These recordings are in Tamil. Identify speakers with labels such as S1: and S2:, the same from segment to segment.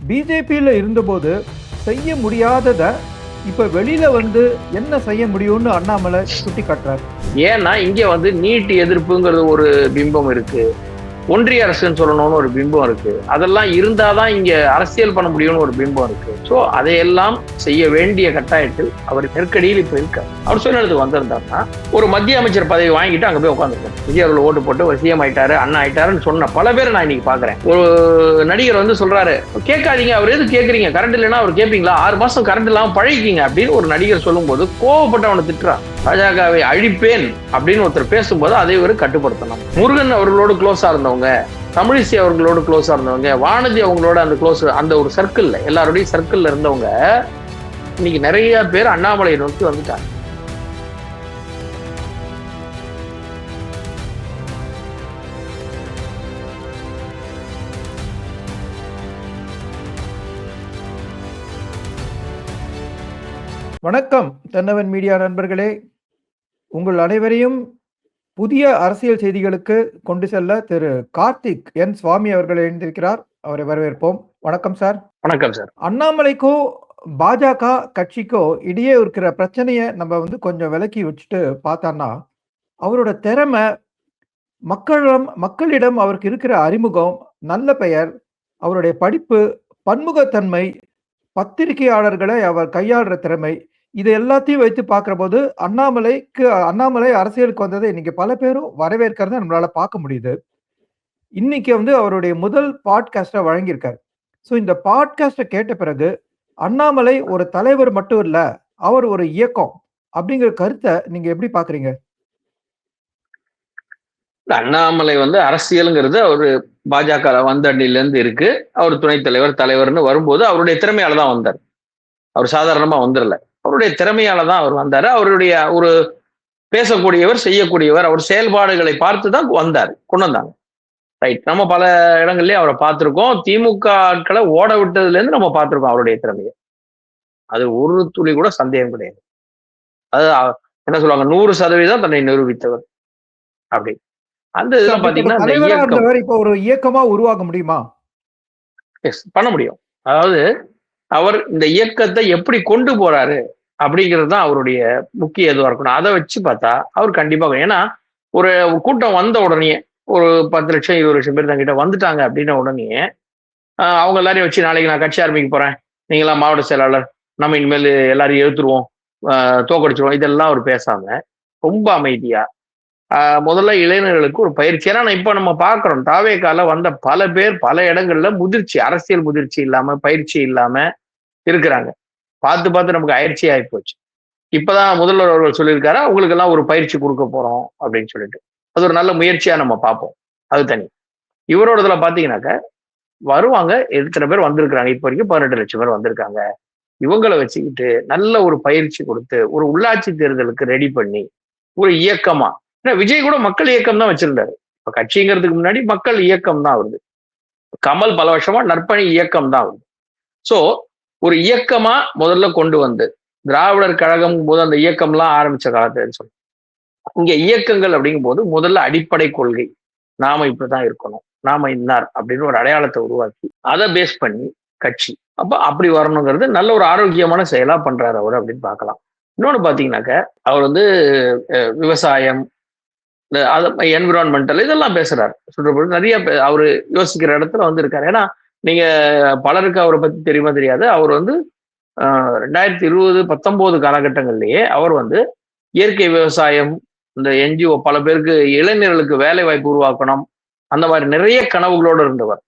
S1: பிஜேபியில் இருந்தபோது செய்ய முடியாததை இப்ப வெளியில வந்து என்ன செய்ய முடியும்னு அண்ணாமலை சுட்டி காட்டுறாரு.
S2: ஏன்னா இங்க வந்து நீட் எதிர்ப்புங்கிறது ஒரு பிம்பம் இருக்கு, ஒன்றிய அரசுன்னு சொல்லணும்னு ஒரு பிம்பம் இருக்கு. அதெல்லாம் இருந்தாதான் இங்க அரசியல் பண்ண முடியும்னு ஒரு பிம்பம் இருக்கு. சோ அதையெல்லாம் செய்ய வேண்டிய கட்டாயத்தில் அவர் நெருக்கடியில் இப்ப இருக்காரு. அவர் சுயநலத்துக்கு வந்திருந்தாருன்னா ஒரு மத்திய அமைச்சர் பதவி வாங்கிட்டு அங்க போய் உட்காந்துருக்கோம். விஜய் அவர்கள் ஓட்டு போட்டு ஒரு சிஎம் ஆயிட்டாரு, அண்ணா ஆயிட்டாருன்னு சொன்ன பல பேர் நான் இன்னைக்கு பாக்குறேன். ஒரு நடிகர் வந்து சொல்றாரு, கேட்காதீங்க, அவர் எது கேட்கறீங்க, கரண்ட் இல்லைன்னா அவர் கேட்பீங்களா, 6 மாசம் கரண்ட் இல்லாம பழகிக்கிங்க அப்படின்னு ஒரு நடிகர் சொல்லும் போது கோவப்பட்டு அவனை திட்டுறான். பாஜகவை அழிப்பேன் அப்படின்னு ஒருத்தர் பேசும்போது அதை ஒரு கட்டுப்படுத்தணும். முருகன் அவர்களோடு க்ளோஸா இருந்தவங்க, தமிழிசை அவர்களோடு க்ளோஸா இருந்தவங்க, வானதி அவங்களோட அந்த க்ளோஸ், அந்த ஒரு சர்க்கிள்ல எல்லாருடைய சர்க்கிள்ல இருந்தவங்க இன்னைக்கு நிறைய பேர் அண்ணாமலையை நோக்கி வந்துட்டாங்க.
S1: வணக்கம் தென்னவன் மீடியா நண்பர்களே, உங்கள் அனைவரையும் புதிய அரசியல் செய்திகளுக்கு கொண்டு செல்ல திரு கார்த்திக் என் சுவாமி அவர்கள் எழுந்திருக்கிறார். அவரை வரவேற்போம். வணக்கம் சார்.
S2: வணக்கம் சார்.
S1: அண்ணாமலைக்கோ பாஜக கட்சிக்கோ இடையே இருக்கிற பிரச்சனையை நம்ம வந்து கொஞ்சம் விலக்கி வச்சுட்டு பார்த்தோம்னா, அவரோட திறமை, மக்களிடம் அவருக்கு இருக்கிற அறிமுகம், நல்ல பெயர், அவருடைய படிப்பு, பன்முகத்தன்மை, பத்திரிகையாளர்களை அவர் கையாளுற திறமை, இது எல்லாத்தையும் வைத்து பார்க்கிற போது அண்ணாமலை அரசியலுக்கு வந்ததை இன்னைக்கு பல பேரும் வரவேற்கிறத நம்மளால பார்க்க முடியுது. இன்னைக்கு வந்து அவருடைய முதல் பாட்காஸ்டை வழங்கியிருக்காரு. ஸோ இந்த பாட்காஸ்டை கேட்ட பிறகு அண்ணாமலை ஒரு தலைவர் மட்டும் இல்ல, அவர் ஒரு இயக்கம் அப்படிங்கிற கருத்தை நீங்க எப்படி பாக்குறீங்க?
S2: அண்ணாமலை வந்து அரசியலுங்கிறது அவரு பாஜக வந்த அடியில இருந்து இருக்கு. அவர் துணைத் தலைவர் தலைவர்னு வரும்போது அவருடைய திறமையால தான் வந்தார். அவர் சாதாரணமா வந்துடல, அவருடைய திறமையால தான் அவர் வந்தாரு. அவருடைய ஒரு பேசக்கூடியவர், செய்யக்கூடியவர், அவர் செயல்பாடுகளை பார்த்து தான் வந்தார், கொண்டு வந்தாங்க. ரைட். நம்ம பல இடங்கள்லயே அவரை பார்த்திருக்கோம். திமுக ஆட்களை ஓட விட்டதுல இருந்து நம்ம பார்த்திருக்கோம் அவருடைய திறமையை. அது ஒரு துளி கூட சந்தேகம் கிடையாது. அது என்ன சொல்லுவாங்க, 100% தன்னை நிரூபித்தவர் அப்படி. அந்த இதெல்லாம் பாத்தீங்கன்னா இந்த இயக்கம்
S1: இப்ப ஒரு இயக்கமா உருவாக்க முடியுமா?
S2: பண்ண முடியும். அதாவது அவர் இந்த இயக்கத்தை எப்படி கொண்டு போறாரு அப்படிங்கிறது தான் அவருடைய முக்கிய இதுவா இருக்கணும். அதை வச்சு பார்த்தா அவர் கண்டிப்பாக, ஏன்னா ஒரு கூட்டம் வந்த உடனே ஒரு 10 லட்சம் 20 லட்சம் பேர் தங்கிட்ட வந்துட்டாங்க அப்படின்ன உடனே அவங்க எல்லாரையும் வச்சு நாளைக்கு நான் கட்சி ஆரம்பிக்க போறேன், நீங்களாம் மாவட்ட செயலாளர், நம்ம இனிமேல் எல்லாரையும் எழுத்துருவோம், தோக்கடிச்சிருவோம், இதெல்லாம் அவர் பேசாம ரொம்ப அமைதியா முதல்ல இளைஞர்களுக்கு ஒரு பயிற்சி. ஏன்னா இப்ப நம்ம பாக்குறோம், தாவேக்கால வந்த பல பேர் பல இடங்கள்ல முதிர்ச்சி, அரசியல் முதிர்ச்சி இல்லாம, பயிற்சி இல்லாம இருக்கிறாங்க. பார்த்து பார்த்து நமக்கு அயற்சி ஆகி போச்சு. இப்பதான் முதல்வர் அவர்கள் சொல்லியிருக்காரு, அவங்களுக்கு எல்லாம் ஒரு பயிற்சி கொடுக்க போறோம் அப்படின்னு சொல்லிட்டு. அது ஒரு நல்ல முயற்சியா நம்ம பார்ப்போம், அது தனி. இவரோட இதுல பாத்தீங்கன்னாக்க வருவாங்க, எத்தனை பேர் வந்திருக்கிறாங்க, இப்ப வரைக்கும் 18 லட்சம் பேர் வந்திருக்காங்க. இவங்களை வச்சுக்கிட்டு நல்ல ஒரு பயிற்சி கொடுத்து ஒரு உள்ளாட்சி தேர்தலுக்கு ரெடி பண்ணி ஒரு இயக்கமா, விஜய் கூட மக்கள் இயக்கம் தான் வச்சிருந்தாரு. இப்ப கட்சிங்கிறதுக்கு முன்னாடி மக்கள் இயக்கம் தான் வருது. கமல் பல வருஷமா நற்பணி இயக்கம் தான் வருது. சோ ஒரு இயக்கமா முதல்ல கொண்டு வந்து, திராவிடர் கழகம் போது அந்த இயக்கம்லாம் ஆரம்பிச்ச காலத்துல சொல்லு, இங்க இயக்கங்கள் அப்படிங்கும் போது முதல்ல அடிப்படை கொள்கை, நாம இப்படிதான் இருக்கணும், நாம இன்னார் அப்படின்னு ஒரு அடையாளத்தை உருவாக்கி அதை பேஸ் பண்ணி கட்சி அப்ப அப்படி வரணுங்கிறது நல்ல ஒரு ஆரோக்கியமான செயலா பண்றாரு அவர் அப்படின்னு பார்க்கலாம். இன்னொன்னு பாத்தீங்கன்னாக்க அவர் வந்து விவசாயம், என்விரான்மெண்டல் இதெல்லாம் பேசுறாரு. சுற்றுப்புற நிறைய அவரு யோசிக்கிற இடத்துல வந்து இருக்காரு. ஏன்னா நீங்க பலருக்கு அவரை பத்தி தெரியுமா தெரியாது, அவர் வந்து 2020 19 காலகட்டங்கள்லயே அவர் வந்து இயற்கை விவசாயம், இந்த என்ஜிஓ, பல பேருக்கு இளைஞர்களுக்கு வேலை வாய்ப்பு உருவாக்கணும், அந்த மாதிரி நிறைய கனவுகளோடு இருந்தவர்.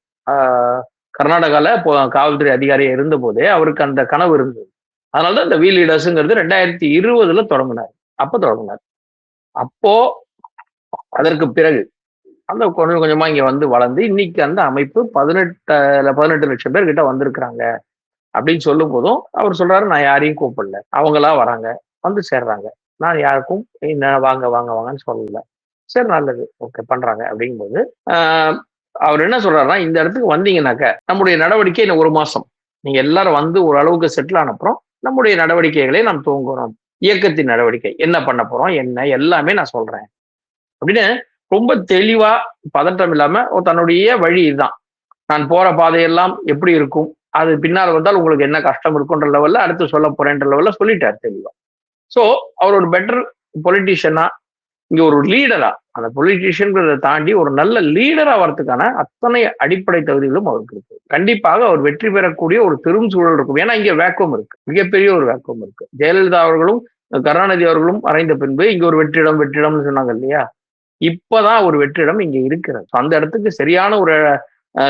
S2: கர்நாடகால காவல்துறை அதிகாரியா இருந்த போதே அவருக்கு அந்த கனவு இருந்தது. அதனாலதான் இந்த வி லீடர்ஸுங்கிறது 2020 தொடங்கினார். அப்போ அதற்கு பிறகு அந்த கொஞ்சம் கொஞ்சமா இங்க வந்து வளர்ந்து இன்னைக்கு அந்த அமைப்பு 18 லட்சம் பேர் கிட்ட வந்திருக்கிறாங்க அப்படின்னு சொல்லும் போதும் அவர் சொல்றாரு, நான் யாரையும் கூப்பிடல, அவங்களா வராங்க, வந்து சேர்றாங்க, நான் யாருக்கும் வாங்க வாங்க வாங்கன்னு சொல்லல. சரி, நல்லது, ஓகே பண்றாங்க. அப்படிங்கும்போது அவர் என்ன சொல்றாருன்னா, இந்த இடத்துக்கு வந்தீங்கன்னாக்க நம்முடைய நடவடிக்கை இன்னும் 1 மாசம், நீங்க எல்லாரும் வந்து ஒரு அளவுக்கு செட்டில் ஆன அப்புறம் நம்முடைய நடவடிக்கைகளை நாம் துவங்குறோம், இயக்கத்தின் நடவடிக்கை என்ன பண்ண போறோம், என்ன எல்லாமே நான் சொல்றேன் அப்படின்னு ரொம்ப தெளிவா, பதட்டம் இல்லாம தன்னுடைய வழி இதுதான், நான் போற பாதையெல்லாம் எப்படி இருக்கும், அது பின்னால் வந்தால் உங்களுக்கு என்ன கஷ்டம் இருக்குன்ற லெவல்ல அடுத்து சொல்ல போறேன்ற லெவல்ல சொல்லிட்டார் தெளிவா. சோ அவர் ஒரு பெட்டர் பொலிட்டீஷியனா, இங்க ஒரு லீடரா, அந்த பொலிட்டீஷியன்கிறத தாண்டி ஒரு நல்ல லீடரா வரதுக்கான அத்தனை அடிப்படை தகுதிகளும் அவருக்கு இருக்கு. கண்டிப்பாக அவர் வெற்றி பெறக்கூடிய ஒரு பெரும் சூழல் இருக்கும். ஏன்னா இங்க வேக்குவம் இருக்கு, மிகப்பெரிய ஒரு வேக்குவம் இருக்கு. ஜெயலலிதா அவர்களும் கருணாநிதி அவர்களும் மறைந்த பின்பு இங்க ஒரு வெற்றிடம்னு சொன்னாங்க இல்லையா, இப்பதான் ஒரு வெற்றிடம் இங்க இருக்கிறது. அந்த இடத்துக்கு சரியான ஒரு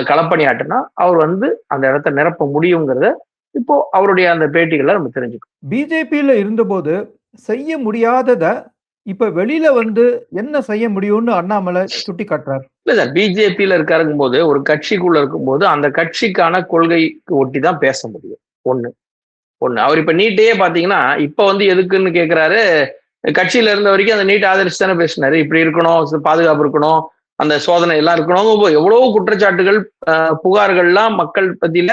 S2: களப்பணியாட்டுனா அவர் அந்த இடத்த நிரப்ப முடியுங்கிறத இப்போ அவருடைய அந்த பேட்டிகளை நம்ம தெரிஞ்சுக்கணும்.
S1: பிஜேபியில இருந்தபோது செய்ய முடியாதத இப்ப வெளியில என்ன செய்ய முடியும்னு அண்ணாமலை சுட்டி காட்டுறார்.
S2: இல்ல சார், பிஜேபியில இருக்காருக்கும் போது ஒரு கட்சிக்குள்ள இருக்கும்போது அந்த கட்சிக்கான கொள்கைக்கு ஒட்டி தான் பேச முடியும். ஒண்ணு அவர் இப்ப நீட்டையே பாத்தீங்கன்னா இப்ப எதுக்குன்னு கேக்குறாரு. கட்சியில இருந்த வரைக்கும் அந்த நீட் ஆதரிச்சு தானே பேசினாரு. இப்படி இருக்கணும், பாதுகாப்பு இருக்கணும், அந்த சோதனை எல்லாம் இருக்கணும், எவ்வளவு குற்றச்சாட்டுகள் புகார்கள்லாம் மக்கள் பத்தியில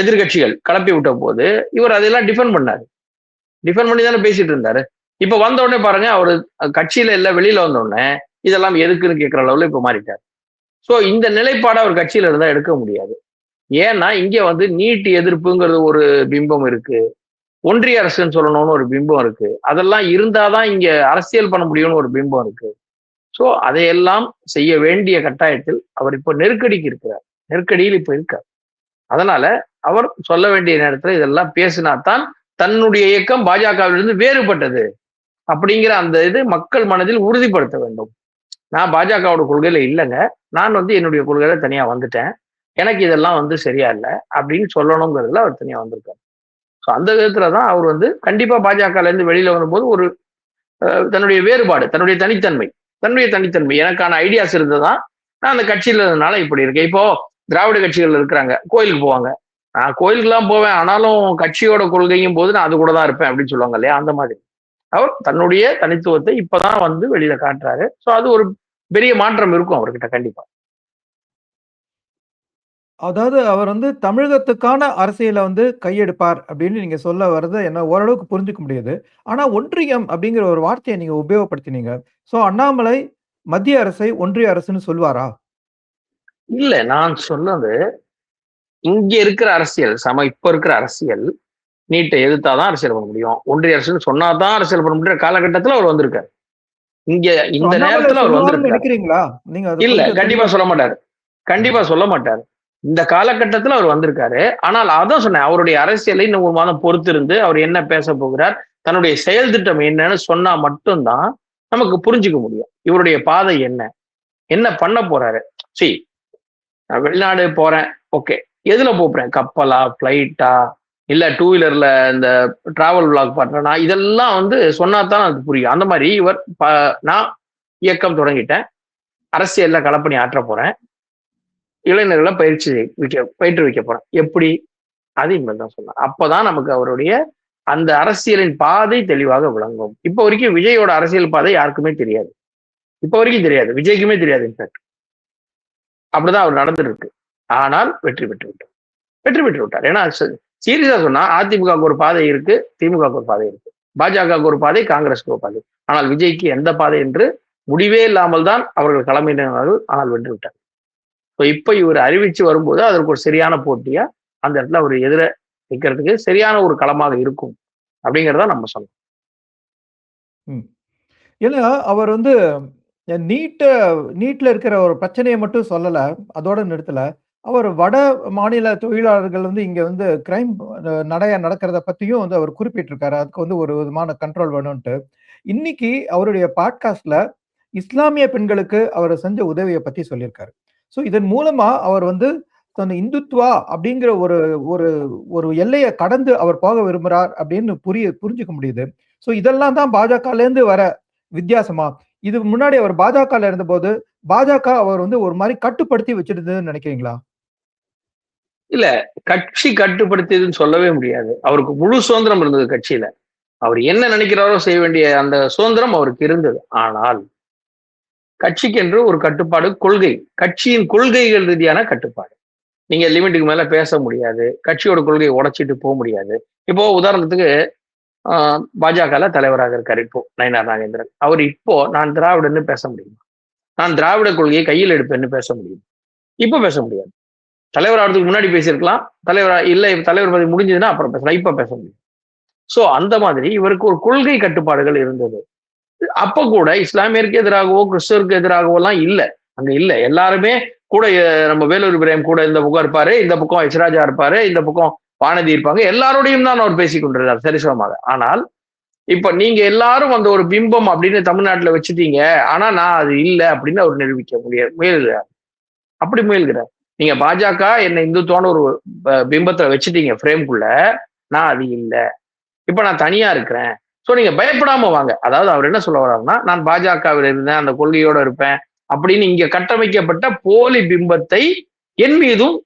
S2: எதிர்கட்சிகள் கிளப்பி விட்ட போது இவர் அதெல்லாம் டிஃபெண்ட் பண்ணி தானே பேசிட்டு இருந்தாரு. இப்ப வந்த உடனே பாருங்க, அவரு கட்சியில இல்ல வெளியில வந்த உடனே இதெல்லாம் எதுக்குன்னு கேட்கிற அளவுல இப்ப மாறிட்டார். சோ இந்த நிலைப்பாடு அவர் கட்சியில இருந்தா எடுக்க முடியாது. ஏன்னா இங்க நீட் எதிர்ப்புங்கிறது ஒரு பிம்பம் இருக்கு, ஒன்றிய அரசுன்னு சொல்லணும்னு ஒரு பிம்பம் இருக்கு, அதெல்லாம் இருந்தாதான் இங்க அரசியல் பண்ண முடியும்னு ஒரு பிம்பம் இருக்கு. சோ அதையெல்லாம் செய்ய வேண்டிய கட்டாயத்தில் அவர் இப்போ நெருக்கடிக்கு இருக்கிறார், நெருக்கடியில் இப்ப இருக்கார். அதனால அவர் சொல்ல வேண்டிய நேரத்துல இதெல்லாம் பேசினாத்தான் தன்னுடைய இயக்கம் பாஜகவிலிருந்து வேறுபட்டது அப்படிங்கிற அந்த இது மக்கள் மனதில் உறுதிப்படுத்த வேண்டும். நான் பாஜகவோட கொள்கையில இல்லைங்க, நான் என்னுடைய கொள்கையில தனியா வந்துட்டேன், எனக்கு இதெல்லாம் சரியா இல்லை அப்படின்னு சொல்லணுங்கிறதுல அவர் தனியா வந்திருக்காரு. ஸோ அந்த விதத்துலதான் அவர் கண்டிப்பா பாஜகல இருந்து வெளியில வரும்போது ஒரு தன்னுடைய வேறுபாடு, தன்னுடைய தனித்தன்மை எனக்கான ஐடியாஸ் இருந்ததுதான் நான் அந்த கட்சியில இருந்ததுனால இப்படி இருக்கேன். இப்போ திராவிட கட்சிகள் இருக்கிறாங்க, கோயிலுக்கு போவாங்க, நான் கோயிலுக்கு எல்லாம் போவேன், ஆனாலும் கட்சியோட கொள்கையும் போது நான் அது கூட தான் இருப்பேன் அப்படின்னு சொல்லுவாங்க இல்லையா, அந்த மாதிரி அவர் தன்னுடைய தனித்துவத்தை இப்பதான் வெளியில காட்டுறாரு. சோ அது ஒரு பெரிய மாற்றம் இருக்கும் அவர்கிட்ட கண்டிப்பா.
S1: அதாவது அவர் தமிழகத்துக்கான அரசியல கையெடுப்பார் அப்படின்னு நீங்க சொல்ல வர்றத என்ன ஓரளவுக்கு புரிஞ்சுக்க முடியுது. ஆனா ஒன்றியம் அப்படிங்கிற ஒரு வார்த்தையை நீங்க உபயோகப்படுத்தினீங்க. சோ அண்ணாமலை மத்திய அரசை ஒன்றிய அரசுன்னு சொல்வாரா?
S2: இல்ல, நான் சொன்னது இங்க இருக்கிற அரசியல் இப்ப இருக்கிற அரசியல் நீட்டை எதிர்த்தாதான் அரசியல் பண்ண முடியும், ஒன்றிய அரசுன்னு சொன்னாதான் அரசியல் பண்ண முடியுற காலகட்டத்துல அவர் வந்திருக்காரு. இங்க இந்த நேரத்துல அவர்
S1: நினைக்கிறீங்களா நீங்க?
S2: இல்ல, கண்டிப்பா சொல்ல மாட்டாரு. இந்த காலகட்டத்துல அவர் வந்திருக்காரு. ஆனால் அதான் சொன்னேன், அவருடைய அரசியலை இன்னும் ஒரு மாதம் பொறுத்து இருந்து அவர் என்ன பேச போகிறார், தன்னுடைய செயல் திட்டம் என்னன்னு சொன்னா மட்டும்தான் நமக்கு புரிஞ்சுக்க முடியும் இவருடைய பாதை என்ன பண்ண போறாரு. சரி, நான் வெளிநாடு போறேன், ஓகே, எதுல போறேன், கப்பலா, பிளைட்டா, இல்ல டூ வீலர்ல இந்த டிராவல் விளாக் பண்றேன்னா, இதெல்லாம் சொன்னாதான் அது புரியும். அந்த மாதிரி இவர் நான் இயக்கம் தொடங்கிட்டேன், அரசியல்ல களப்பணி ஆற்ற போறேன், இளைஞர்களை பயிற்றுவிக்க போறேன், எப்படி, அது இவங்கதான் சொன்னார். அப்பதான் நமக்கு அவருடைய அந்த அரசியலின் பாதை தெளிவாக விளங்கும். இப்ப வரைக்கும் விஜயோட அரசியல் பாதை யாருக்குமே தெரியாது, இப்ப வரைக்கும் தெரியாது, விஜய்க்குமே தெரியாது. இன்ஃபேக்ட் அப்படிதான் அவர் நடந்துட்டு இருக்கு. ஆனால் வெற்றி பெற்று விட்டார். ஏன்னா சீரியஸா சொன்னா அதிமுகவுக்கு ஒரு பாதை இருக்கு, திமுகவுக்கு ஒரு பாதை இருக்கு, பாஜகவுக்கு ஒரு பாதை, காங்கிரஸுக்கு ஒரு பாதை. ஆனால் விஜய்க்கு எந்த பாதை என்று முடிவே இல்லாமல் தான் அவர்கள் களமினார்கள். ஆனால் வென்று விட்டார். இப்ப இவர் அறிவிச்சு வரும்போது அதற்கு ஒரு சரியான போட்டியா அந்த இடத்துல அவர் எதிர நிற்கிறதுக்கு சரியான ஒரு களமாக இருக்கும் அப்படிங்கிறத நம்ம சொன்னோம்.
S1: ஏன்னா அவர் நீட்ல இருக்கிற ஒரு பிரச்சனையை மட்டும் சொல்லல, அதோட நிறுத்தல. அவர் வட மாநில தொழிலாளர்கள் இங்க கிரைம் நிறைய நடக்கிறத பத்தியும் அவர் குறிப்பிட்டிருக்காரு. அதுக்கு ஒரு விதமான கண்ட்ரோல் வேணும்ட்டு. இன்னைக்கு அவருடைய பாட்காஸ்ட்ல இஸ்லாமிய பெண்களுக்கு அவர் செஞ்ச உதவியை பத்தி சொல்லியிருக்காரு. ஸோ இதன் மூலமா அவர் தன் இந்துத்வா அப்படிங்கிற ஒரு ஒரு ஒரு எல்லையை கடந்து அவர் போக விரும்புகிறார் அப்படின்னு புரிஞ்சுக்க முடியுது. ஸோ இதெல்லாம் தான் பாஜகலேருந்து வர வித்தியாசமா? இது முன்னாடி அவர் பாஜகல இருந்தபோது பாஜக அவர் ஒரு மாதிரி கட்டுப்படுத்தி வச்சிருந்ததுன்னு நினைக்கிறீங்களா?
S2: இல்ல, கட்சி கட்டுப்படுத்தியதுன்னு சொல்லவே முடியாது. அவருக்கு முழு சுதந்திரம் இருந்தது கட்சியில. அவர் என்ன நினைக்கிறாரோ செய்ய வேண்டிய அந்த சுதந்திரம் அவருக்கு இருந்தது. ஆனால் கட்சிக்கு என்று ஒரு கட்டுப்பாடு, கட்சியின் கொள்கைகள் ரீதியான கட்டுப்பாடு. நீங்க லிமிட்டுக்கு மேல பேச முடியாது, கட்சியோட கொள்கையை உடைச்சிட்டு போக முடியாது. இப்போ உதாரணத்துக்கு பாஜக தலைவராக இருக்காரு இப்போ நயினார் நாகேந்திரன். அவர் இப்போ நான் திராவிடன்னு பேச முடியுமா? நான் திராவிட கொள்கையை கையில் எடுப்பேன்னு பேச முடியும்? இப்ப பேச முடியாது. தலைவர் ஆகிறதுக்கு முன்னாடி பேசியிருக்கலாம், தலைவர் இல்லை தலைவர் பதவி முடிஞ்சதுன்னா அப்புறம் பேசலாம், இப்ப பேச முடியும். சோ அந்த மாதிரி இவருக்கு ஒரு கொள்கை கட்டுப்பாடுகள் இருந்தது. அப்ப கூட இஸ்லாமியருக்கு எதிராகவோ கிறிஸ்தவருக்கு எதிராகவோ எல்லாம் இல்ல, அங்க இல்ல. எல்லாருமே கூட நம்ம வேலூர் இப்ராஹிம் கூட இந்த பக்கம் இருப்பாரு, இந்த பக்கம் எச்ராஜா இருப்பாரு, இந்த பக்கம் வானதி இருப்பாங்க. எல்லாரோடையும் தான் அவர் பேசிக் கொண்டிருந்தார் சரிசமமாக. ஆனால் இப்ப நீங்க எல்லாரும் அந்த ஒரு பிம்பம் அப்படின்னு தமிழ்நாட்டுல வச்சுட்டீங்க, ஆனா நான் அது இல்லை அப்படின்னு அவர் நிரூபிக்க முயல்கிறார். அப்படி முயல்கிறார். நீங்க பாஜக என்ன இந்துத்துவான ஒரு பிம்பத்தை வச்சுட்டீங்க ஃப்ரேம்குள்ள, நான் அது இல்லை, இப்ப நான் தனியா இருக்கிறேன். சோ நீங்க பயப்படாம வாங்க. அதாவது அவர் என்ன சொல்ல வர்றாருன்னா, நான் பாஜகவில் இருந்தேன், அந்த கொள்கையோட இருப்பேன் அப்படின்னு இங்க கட்டமைக்கப்பட்ட போலி பிம்பத்தை என் மீதும்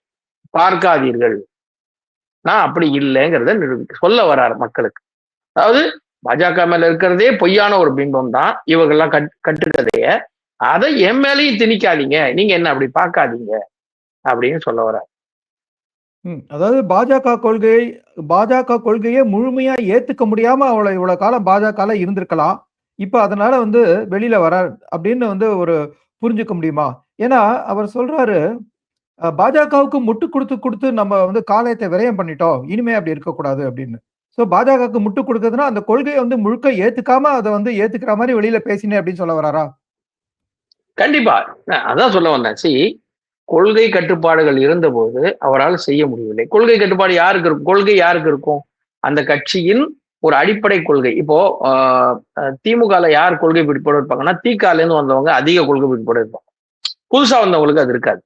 S2: பார்க்காதீர்கள், நான் அப்படி இல்லைங்கிறத சொல்ல வர்றாரு மக்களுக்கு. அதாவது பாஜக மேல இருக்கிறதே பொய்யான ஒரு பிம்பம் தான் இவங்கெல்லாம் கட்டுக்கதைய, அதை என் மேலையும் திணிக்காதீங்க, நீங்க என்ன அப்படி பார்க்காதீங்க அப்படின்னு சொல்ல வர்றாரு.
S1: அதாவது பாஜக கொள்கையை முழுமையா ஏத்துக்க முடியாம இவ்வளவு காலம் பாஜக இருந்திருக்கலாம். இப்ப அதனால வெளியில வர அப்படின்னு ஒரு புரிஞ்சுக்க முடியுமா? ஏன்னா அவர் சொல்றாரு, பாஜகவுக்கு முட்டு கொடுத்து நம்ம காலத்தை விரயம் பண்ணிட்டோம், இனிமே அப்படி இருக்கக்கூடாது அப்படின்னு. சோ பாஜகவுக்கு முட்டு கொடுக்குறதுன்னா அந்த கொள்கையை முழுக்க ஏத்துக்காம அதை ஏத்துக்கிற மாதிரி வெளியில பேசினேன் அப்படின்னு சொல்ல வராரா?
S2: கண்டிப்பா அதான் சொல்ல வந்தேன். கொள்கை கட்டுப்பாடுகள் இருந்தபோது அவரால் செய்ய முடியவில்லை. கொள்கை கட்டுப்பாடு யாருக்கு இருக்கும்? கொள்கை யாருக்கு இருக்கும்? அந்த கட்சியின் ஒரு அடிப்படை கொள்கை. இப்போ திமுகல யார் கொள்கை பிடிப்போடு இருப்பாங்கன்னா, திகால இருந்து வந்தவங்க அதிக கொள்கை பிடிப்போடு இருப்பாங்க. புதுசா வந்தவங்களுக்கு அது இருக்காது.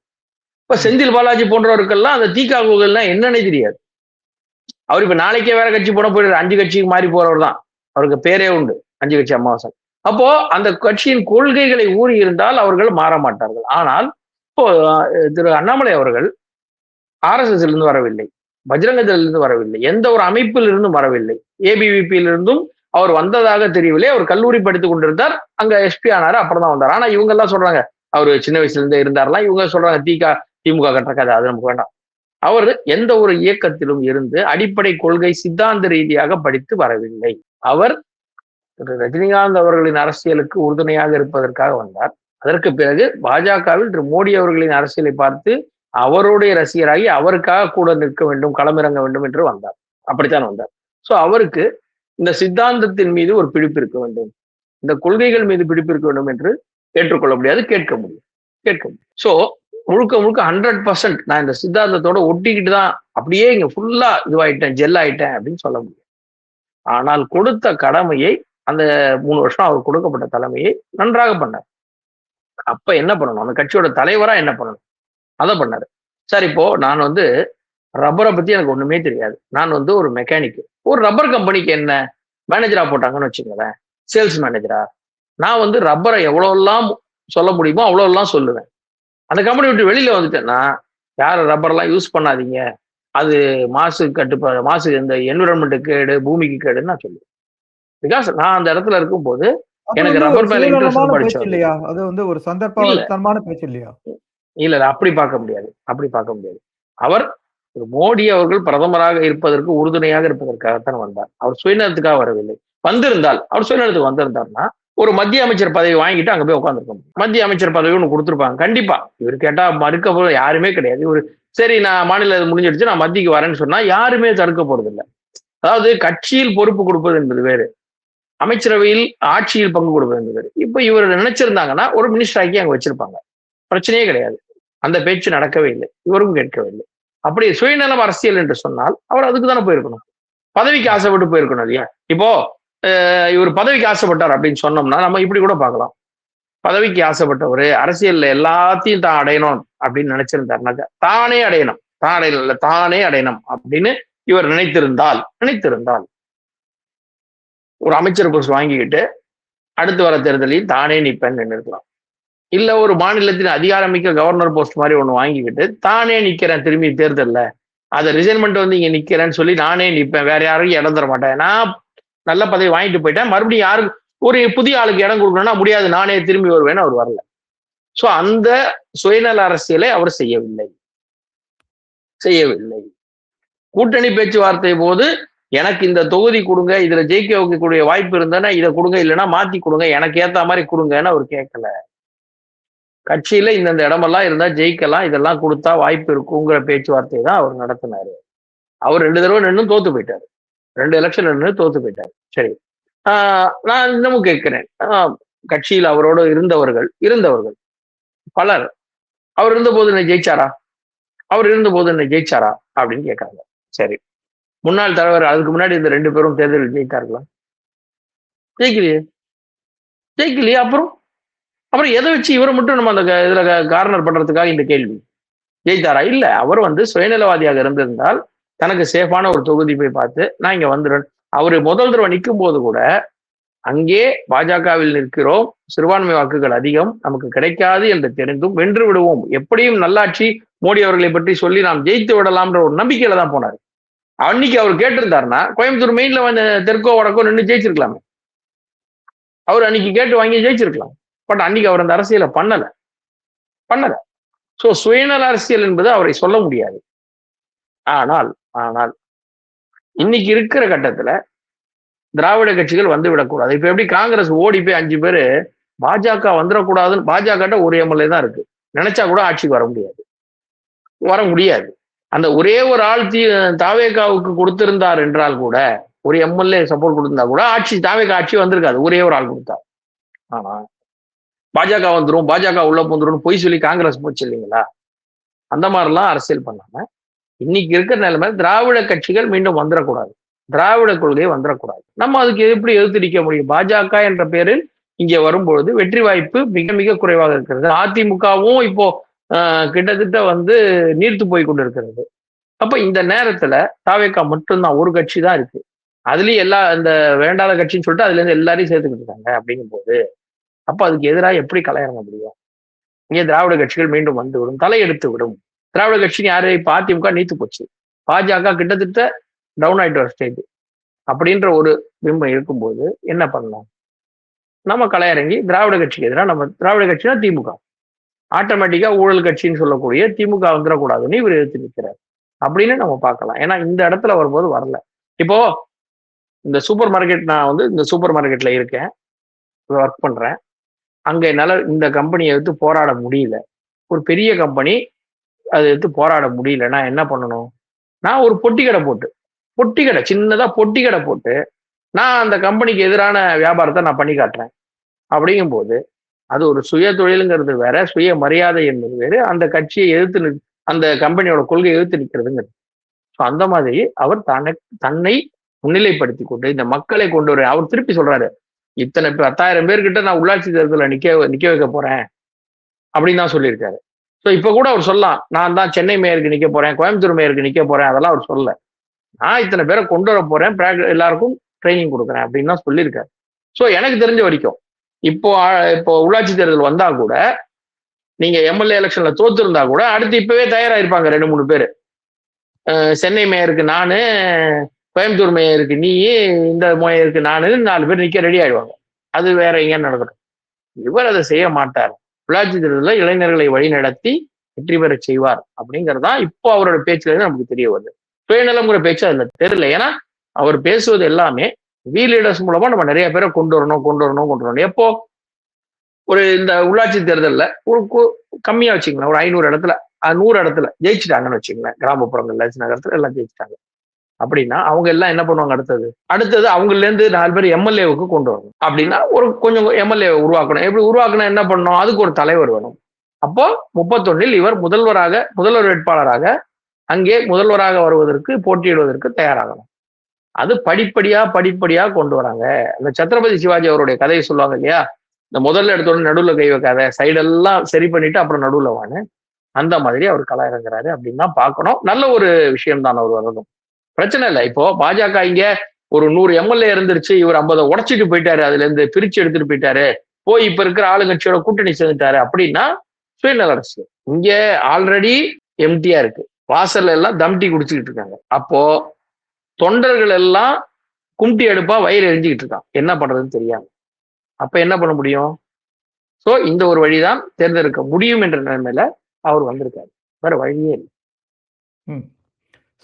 S2: இப்ப செந்தில் பாலாஜி போன்றவருக்கெல்லாம் அந்த திகா கொள்கைலாம் என்னன்னே தெரியாது. அவர் இப்ப நாளைக்கே வேற கட்சி போன போயிடுறாரு, 5 கட்சிக்கு மாறி போறவர் தான். அவருக்கு பேரே உண்டு, 5 கட்சி அமாவாசன். அப்போ அந்த கட்சியின் கொள்கைகளை ஊறி இருந்தால் அவர்கள் மாற மாட்டார்கள். ஆனால் இப்போ திரு அண்ணாமலை அவர்கள் RSS இருந்து வரவில்லை, பஜ்ரங்கத்திலிருந்து வரவில்லை, எந்த ஒரு அமைப்பில் இருந்தும் வரவில்லை, ABVP இருந்தும் அவர் வந்ததாக தெரியவில்லை. அவர் கல்லூரி படித்துக் கொண்டிருந்தார், அங்க SP ஆனாரு, அப்புறம் தான் வந்தார். ஆனா இவங்க எல்லாம் சொல்றாங்க அவர் சின்ன வயசுல இருந்தே இருந்தாரெல்லாம். இவங்க சொல்றாங்க திமுக கட்டுற கதை, அது நமக்கு வேண்டாம். அவர் எந்த ஒரு இயக்கத்திலும் இருந்து அடிப்படை கொள்கை சித்தாந்த ரீதியாக படித்து வரவில்லை. அவர் ரஜினிகாந்த் அவர்களின் அரசியலுக்கு உறுதுணையாக இருப்பதற்காக வந்தார். அதற்கு பிறகு பாஜகவில் திரு மோடி அவர்களின் அரசியலை பார்த்து அவருடைய ரசிகராகி அவருக்காக கூட நிற்க வேண்டும், களமிறங்க வேண்டும் என்று வந்தார். அப்படித்தான் வந்தார். சோ அவருக்கு இந்த சித்தாந்தத்தின் மீது ஒரு பிடிப்பு இருக்க வேண்டும், இந்த கொள்கைகள் மீது பிடிப்பு இருக்க வேண்டும் என்று ஏற்றுக்கொள்ள முடியாது, கேட்க முடியும். சோ முழுக்க 100% நான் இந்த சித்தாந்தத்தோட ஒட்டிக்கிட்டு தான் அப்படியே இங்க ஃபுல்லா இதுவாயிட்டேன், ஜெல் ஆயிட்டேன் அப்படின்னு சொல்ல முடியும். ஆனால் கொடுத்த கடமையை, அந்த 3 வருஷம் அவர் கொடுக்கப்பட்ட தலைமையை நன்றாக பண்ணார். அப்ப என்ன பண்ணணும், அந்த கட்சியோட தலைவரா என்ன பண்ணணும், அதை பண்ணாரு. சார் இப்போ நான் ரப்பரை பத்தி எனக்கு ஒண்ணுமே தெரியாது. நான் ஒரு மெக்கானிக். ஒரு ரப்பர் கம்பெனிக்கு என்ன மேனேஜரா போட்டாங்கன்னு வச்சுக்கோங்களேன், சேல்ஸ் மேனேஜரா. நான் ரப்பரை எவ்வளவுலாம் சொல்ல முடியுமோ அவ்வளவுலாம் சொல்லுவேன். அந்த கம்பெனி விட்டு வெளியில வந்துட்டேன்னா, யாரும் ரப்பர்லாம் யூஸ் பண்ணாதீங்க, அது மாசு கட்டுப்பாடு, மாசு இந்த என்விரான்மெண்ட் கேடு, பூமிக்கு கேடுன்னு நான் சொல்லுவேன். பிகாஸ் நான் அந்த இடத்துல இருக்கும் போது எனக்கு ரப்பர் மேல இன்ட்ரெஸ்ட் படிச்சேன் இல்லையா?
S1: அது ஒரு சந்தர்ப்பமான பேச்சு இல்லையா?
S2: இல்ல அப்படி பார்க்க முடியாது. அவர் மோடி அவர்கள் பிரதமராக இருப்பதற்கு உறுதுணையாக இருப்பதற்காகத்தான் வந்தார். அவர் சுயநலத்துக்காக வரவில்லை. அவர் சுயநலத்துக்கு வந்திருந்தார்னா ஒரு மத்திய அமைச்சர் பதவி வாங்கிட்டு அங்க போய் உட்காந்துருக்க முடியும். மத்திய அமைச்சர் பதவி ஒன்று கொடுத்துருப்பாங்க கண்டிப்பா. இவர் கேட்டா மறுக்க போறது யாருமே கிடையாது. இவர் சரி நான் மாநில முடிஞ்சிடுச்சு, நான் மத்தியக்கு வரேன்னு சொன்னா யாருமே தடுக்க போறது இல்லை. அதாவது கட்சியில் பொறுப்பு கொடுப்பது என்பது வேறு, அமைச்சரவையில் ஆட்சியில் பங்கு கொடுப்பது என்பது வேறு. இப்ப இவர் நினைச்சிருந்தாங்கன்னா ஒரு மினிஸ்டர் ஆக்கி அங்க வச்சிருப்பாங்க, பிரச்சனையே கிடையாது. அந்த பேச்சு நடக்கவே இல்லை, இவருக்கும் கேட்கவே இல்லை. அப்படி சுயநலம் அரசியல் என்று சொன்னால் அவர் அதுக்கு தானே போயிருக்கணும், பதவிக்கு ஆசைப்பட்டு போயிருக்கணும் இல்லையா? இப்போ இவர் பதவிக்கு ஆசைப்பட்டார் அப்படின்னு சொன்னோம்னா நம்ம இப்படி கூட பார்க்கலாம். பதவிக்கு ஆசைப்பட்டவர் அரசியல்ல எல்லாத்தையும் தான் அடையணும் அப்படின்னு நினைச்சிருந்தாருனாக்கா, தானே அடையணும் அப்படின்னு இவர் நினைத்திருந்தால் ஒரு அமைச்சர் போஸ்ட் வாங்கிக்கிட்டு அடுத்து வர தேர்தலில் தானே நிற்பேன்னு இருக்கலாம். இல்ல ஒரு மாநிலத்தின் அதிகாரமிக்க கவர்னர் போஸ்ட் மாதிரி ஒண்ணு வாங்கிக்கிட்டு தானே நிக்கிறேன் திரும்பி தேர்தல்ல, அதை ரிசைன்மெண்ட் இங்க நிக்கிறேன்னு சொல்லி நானே நிற்பேன், வேற யாருக்கும் இடம் தர மாட்டேன், நான் நல்ல பதவி வாங்கிட்டு போயிட்டேன், மறுபடியும் யாருக்கு ஒரு புதிய ஆளுக்கு இடம் கொடுக்கணும்னா முடியாது, நானே திரும்பி வருவேன்னு அவர் வரல. சோ அந்த சுயநல அரசியலை அவர் செய்யவில்லை. கூட்டணி பேச்சுவார்த்தை போது எனக்கு இந்த தொகுதி கொடுங்க, இதுல ஜெயிக்க வைக்கக்கூடிய வாய்ப்பு இருந்தேன்னா இதை கொடுங்க, இல்லைன்னா மாத்தி கொடுங்க, எனக்கு ஏத்த மாதிரி கொடுங்கன்னு அவர் கேட்கல. கட்சியில இந்தந்த இடமெல்லாம் இருந்தா ஜெயிக்கலாம், இதெல்லாம் கொடுத்தா வாய்ப்பு இருக்குங்கிற பேச்சுவார்த்தை தான் அவர் நடத்தினாரு. அவர் 2 தடவை நின்னும் தோத்து போயிட்டாரு. 2 எலெக்ஷன் நின்னு தோத்து போயிட்டாரு. சரி. நான் இன்னமும் கேட்கிறேன். கட்சியில் அவரோடு இருந்தவர்கள் பலர் அவர் இருந்தபோது என்ன ஜெயிச்சாரா? அவர் இருந்தபோது என்ன ஜெயிச்சாரா? அப்படின்னு கேட்கறாங்க. சரி. முன்னாள் தலைவர் அதுக்கு முன்னாடி இந்த 2 பேரும் தேர்தலில் ஜெயித்தார்களா? ஜெயிக்கலையே. ஜெயிக்கலையே. அப்புறம் அப்புறம் எதை வச்சு இவரை மட்டும் நம்ம அந்த இதுல கார்னர் பண்றதுக்காக இந்த கேள்வி? ஜெயித்தாரா? இல்ல. அவர் சுயநலவாதியாக இருந்திருந்தால் தனக்கு சேஃபான ஒரு தொகுதி போய் பார்த்து நான் இங்க வந்துடுறேன். அவரு முதல் தடவை நிற்கும் போது கூட அங்கே பாஜகவில் நிற்கிறோம், சிறுபான்மை வாக்குகள் அதிகம், நமக்கு கிடைக்காது என்று தெரிந்தும் வென்று விடுவோம், எப்படியும் நல்லாட்சி மோடி அவர்களை பற்றி சொல்லி நாம் ஜெயித்து விடலாம்ன்ற ஒரு நம்பிக்கையில தான் போனாரு. அன்னைக்கு அவர் கேட்டிருந்தாருன்னா கோயம்புத்தூர் மெயின்ல வந்து தெற்கோ வடக்கோ நின்று ஜெயிச்சிருக்கலாமே. அவர் அன்னைக்கு கேட்டு வாங்கி ஜெயிச்சிருக்கலாம். பட் அன்னைக்கு அவர் அந்த அரசியலை பண்ணல. சோ சுயநல அரசியல் என்பது அவரை சொல்ல முடியாது. ஆனால் இன்னைக்கு இருக்கிற கட்டத்துல திராவிட கட்சிகள் வந்து விடக்கூடாது. இப்ப எப்படி காங்கிரஸ் ஓடி போய் 5 பேரு பாஜக வந்துடக்கூடாதுன்னு, பாஜக ஒரு எம்எல்ஏ தான் இருக்கு, நினைச்சா கூட ஆட்சிக்கு வர முடியாது. அந்த ஒரே ஒரு ஆள் தாவேகாவுக்கு கொடுத்திருந்தார் என்றால் கூட, ஒரு எம்எல்ஏ சப்போர்ட் கொடுத்திருந்தா கூட தாவேகா ஆட்சி வந்திருக்காது, ஒரே ஒரு ஆள் கொடுத்தா. ஆனா பாஜக வந்துரும், பாஜக உள்ள போந்துரும் பொய் சொல்லி காங்கிரஸ் போச்சு இல்லைங்களா? அந்த மாதிரிலாம் அரசியல் பண்ணாம இன்னைக்கு இருக்கிற நிலைமை திராவிட கட்சிகள் மீண்டும் வந்துடக்கூடாது, திராவிட கொள்கை வந்துடக்கூடாது. நம்ம அதுக்கு எப்படி எதிர்த்து நிற்க முடியும்? பாஜக என்ற பேரில் இங்கே வரும்பொழுது வெற்றி வாய்ப்பு மிக மிக குறைவாக இருக்கிறது. அதிமுகவும் இப்போ கிட்டத்தட்ட நீர்த்து போய் கொண்டு இருக்கிறது. அப்ப இந்த நேரத்துல தாவேகா மட்டும்தான் ஒரு கட்சி தான் இருக்கு. அதுலயும் இந்த வேண்டாத கட்சின்னு சொல்லிட்டு அதுல இருந்து எல்லாரையும் சேர்த்துக்கிட்டு இருக்காங்க. அப்படிங்கும் போது அப்ப அதுக்கு எதிராக எப்படி கலையிறங்க முடியும்? இங்கே திராவிட கட்சிகள் மீண்டும் வந்துவிடும், தலையெடுத்து விடும். திராவிட கட்சி யாரு? இப்ப அதிமுக நீத்து போச்சு, பாஜக கிட்டத்தட்ட டவுன் ஆயிட்டு வர ஸ்டேஜ். அப்படின்ற ஒரு பிம்பம் இருக்கும்போது என்ன பண்ணலாம்? நம்ம கலையிறங்கி திராவிட கட்சிக்கு எதிராக, நம்ம திராவிட கட்சினா திமுக, ஆட்டோமேட்டிக்கா ஊழல் கட்சின்னு சொல்லக்கூடிய திமுக வந்துடக்கூடாதுன்னு இவர் எதிர்த்து நிற்கிறார் அப்படின்னு நம்ம பார்க்கலாம். ஏன்னா இந்த இடத்துல வரும்போது வரல. இப்போ இந்த சூப்பர் மார்க்கெட், நான் இந்த சூப்பர் மார்க்கெட்ல இருக்கேன், ஒர்க் பண்றேன். அங்க என்னால இந்த கம்பெனியை எடுத்து போராட முடியல. ஒரு பெரிய கம்பெனி அதை எடுத்து போராட முடியல. நான் என்ன பண்ணணும்? நான் ஒரு சின்னதா பொட்டி கடை போட்டு நான் அந்த கம்பெனிக்கு எதிரான வியாபாரத்தை நான் பண்ணி காட்டுறேன். அப்படிங்கும் போது அது ஒரு சுய தொழிலுங்கிறது வேற, சுய மரியாதை என்பது வேறு, அந்த கட்சியை எதிர்த்து அந்த கம்பெனியோட கொள்கையை எதிர்த்து நிற்கிறதுங்கிறது. ஸோ அந்த மாதிரி அவர் தன்னை முன்னிலைப்படுத்தி கொண்டு இந்த மக்களை கொண்டு வர, அவர் திருப்பி சொல்றாரு, இத்தனை 10,000 பேர்கிட்ட நான் உள்ளாட்சி தேர்தலில் நிக்க வைக்க போறேன் அப்படின்னு தான் சொல்லியிருக்காரு. ஸோ இப்ப கூட அவர் சொல்லலாம், நான் தான் சென்னை மேயருக்கு நிக்க போறேன், கோயம்புத்தூர் மேயருக்கு நிக்க போறேன், அதெல்லாம் அவர் சொல்லல. நான் இத்தனை பேரை கொண்டு வர போறேன், எல்லாருக்கும் ட்ரைனிங் கொடுக்குறேன் அப்படின்னு தான் சொல்லியிருக்காரு. ஸோ எனக்கு தெரிஞ்ச வரைக்கும் இப்போ உள்ளாட்சி தேர்தல் வந்தா கூட, நீங்க எம்எல்ஏ எலெக்ஷன்ல தோத்து இருந்தா கூட அடுத்து இப்பவே தயாராயிருப்பாங்க 2-3 பேர். சென்னை மேயருக்கு நானு, கோயம்புத்தூர் மேயருக்கு நீ, இந்த மேயருக்கு நானு, 4 பேர் நிக்க ரெடி ஆயிடுவாங்க. அது வேற எங்க நடக்கட்டும். இவர் அதை செய்ய மாட்டார். உள்ளாட்சி தேர்தலில் இளைஞர்களை வழிநடத்தி வெற்றி பெற செய்வார் அப்படிங்கிறதா இப்போ அவரோட பேச்சுல இருந்து நமக்கு தெரிய வருது. சுயநலம்ங்கிற பேச்சு அதுல தெரியல. ஏன்னா அவர் பேசுவது எல்லாமே லீடர்ஸ் மூலமா நம்ம நிறைய பேரை கொண்டு வரணும். எப்போ ஒரு இந்த உள்ளாட்சி தேர்தலில் ஒரு கம்மியா வச்சுக்கலாம், ஒரு 500 இடத்துல 100 இடத்துல ஜெயிச்சுட்டாங்கன்னு வச்சுங்களேன், கிராமப்புறங்கள்ல நகரத்துல எல்லாம் ஜெயிச்சுட்டாங்க அப்படின்னா அவங்க எல்லாம் என்ன பண்ணுவாங்க? அடுத்தது அவங்கல இருந்து 4 பேர் எம்எல்ஏவுக்கு கொண்டு வரணும். அப்படின்னா ஒரு கொஞ்சம் எம்எல்ஏ உருவாக்கணும். எப்படி உருவாக்கணும்? என்ன பண்ணணும்? அதுக்கு ஒரு தலைவர் வேணும். அப்போ 31 இவர் முதல்வர் வேட்பாளராக அங்கே முதல்வராக வருவதற்கு, போட்டியிடுவதற்கு தயாராகணும். அது படிப்படியா கொண்டு வராங்க. அந்த சத்ரபதி சிவாஜி அவருடைய கதையை சொல்லுவாங்க இல்லையா, இந்த முதல்ல எடுத்தோட நடுவுல கை வைக்காத, சைடெல்லாம் சரி பண்ணிட்டு அப்புறம் நடுவுல வான்னு. அந்த மாதிரி அவர் கள இறங்குறாரு அப்படின்னு தான் பார்க்கணும். நல்ல ஒரு விஷயம் தான் அவர் வரதும், பிரச்சனை இல்லை. இப்போ பாஜக இங்க ஒரு 100 எம்எல்ஏ இருந்துருச்சு, இவர் 50 உடைச்சிட்டு போயிட்டாரு, அதுல இருந்து பிரிச்சு எடுத்துட்டு போயிட்டாரு, போய் இப்ப இருக்கிற ஆளுங்கட்சியோட கூட்டணி சேர்ந்துட்டாரு அப்படின்னா சுயநல அரசியல். இங்க ஆல்ரெடி எம்டியா இருக்கு, வாசல்ல எல்லாம் தம்டி குடிச்சுக்கிட்டு இருக்காங்க. அப்போ தொண்டர்கள் எல்லாம் கும்டி அடுப்பா வயிறு எரிஞ்சுக்கிட்டு இருக்கான், என்ன பண்றதுன்னு தெரியாம. அப்ப என்ன பண்ண முடியும்? சோ இந்த ஒரு வழிதான் தேர்ந்தெடுக்க முடியும் என்ற நிலைமையில அவர் வந்திருக்காரு, வேற வழியே இல்லை.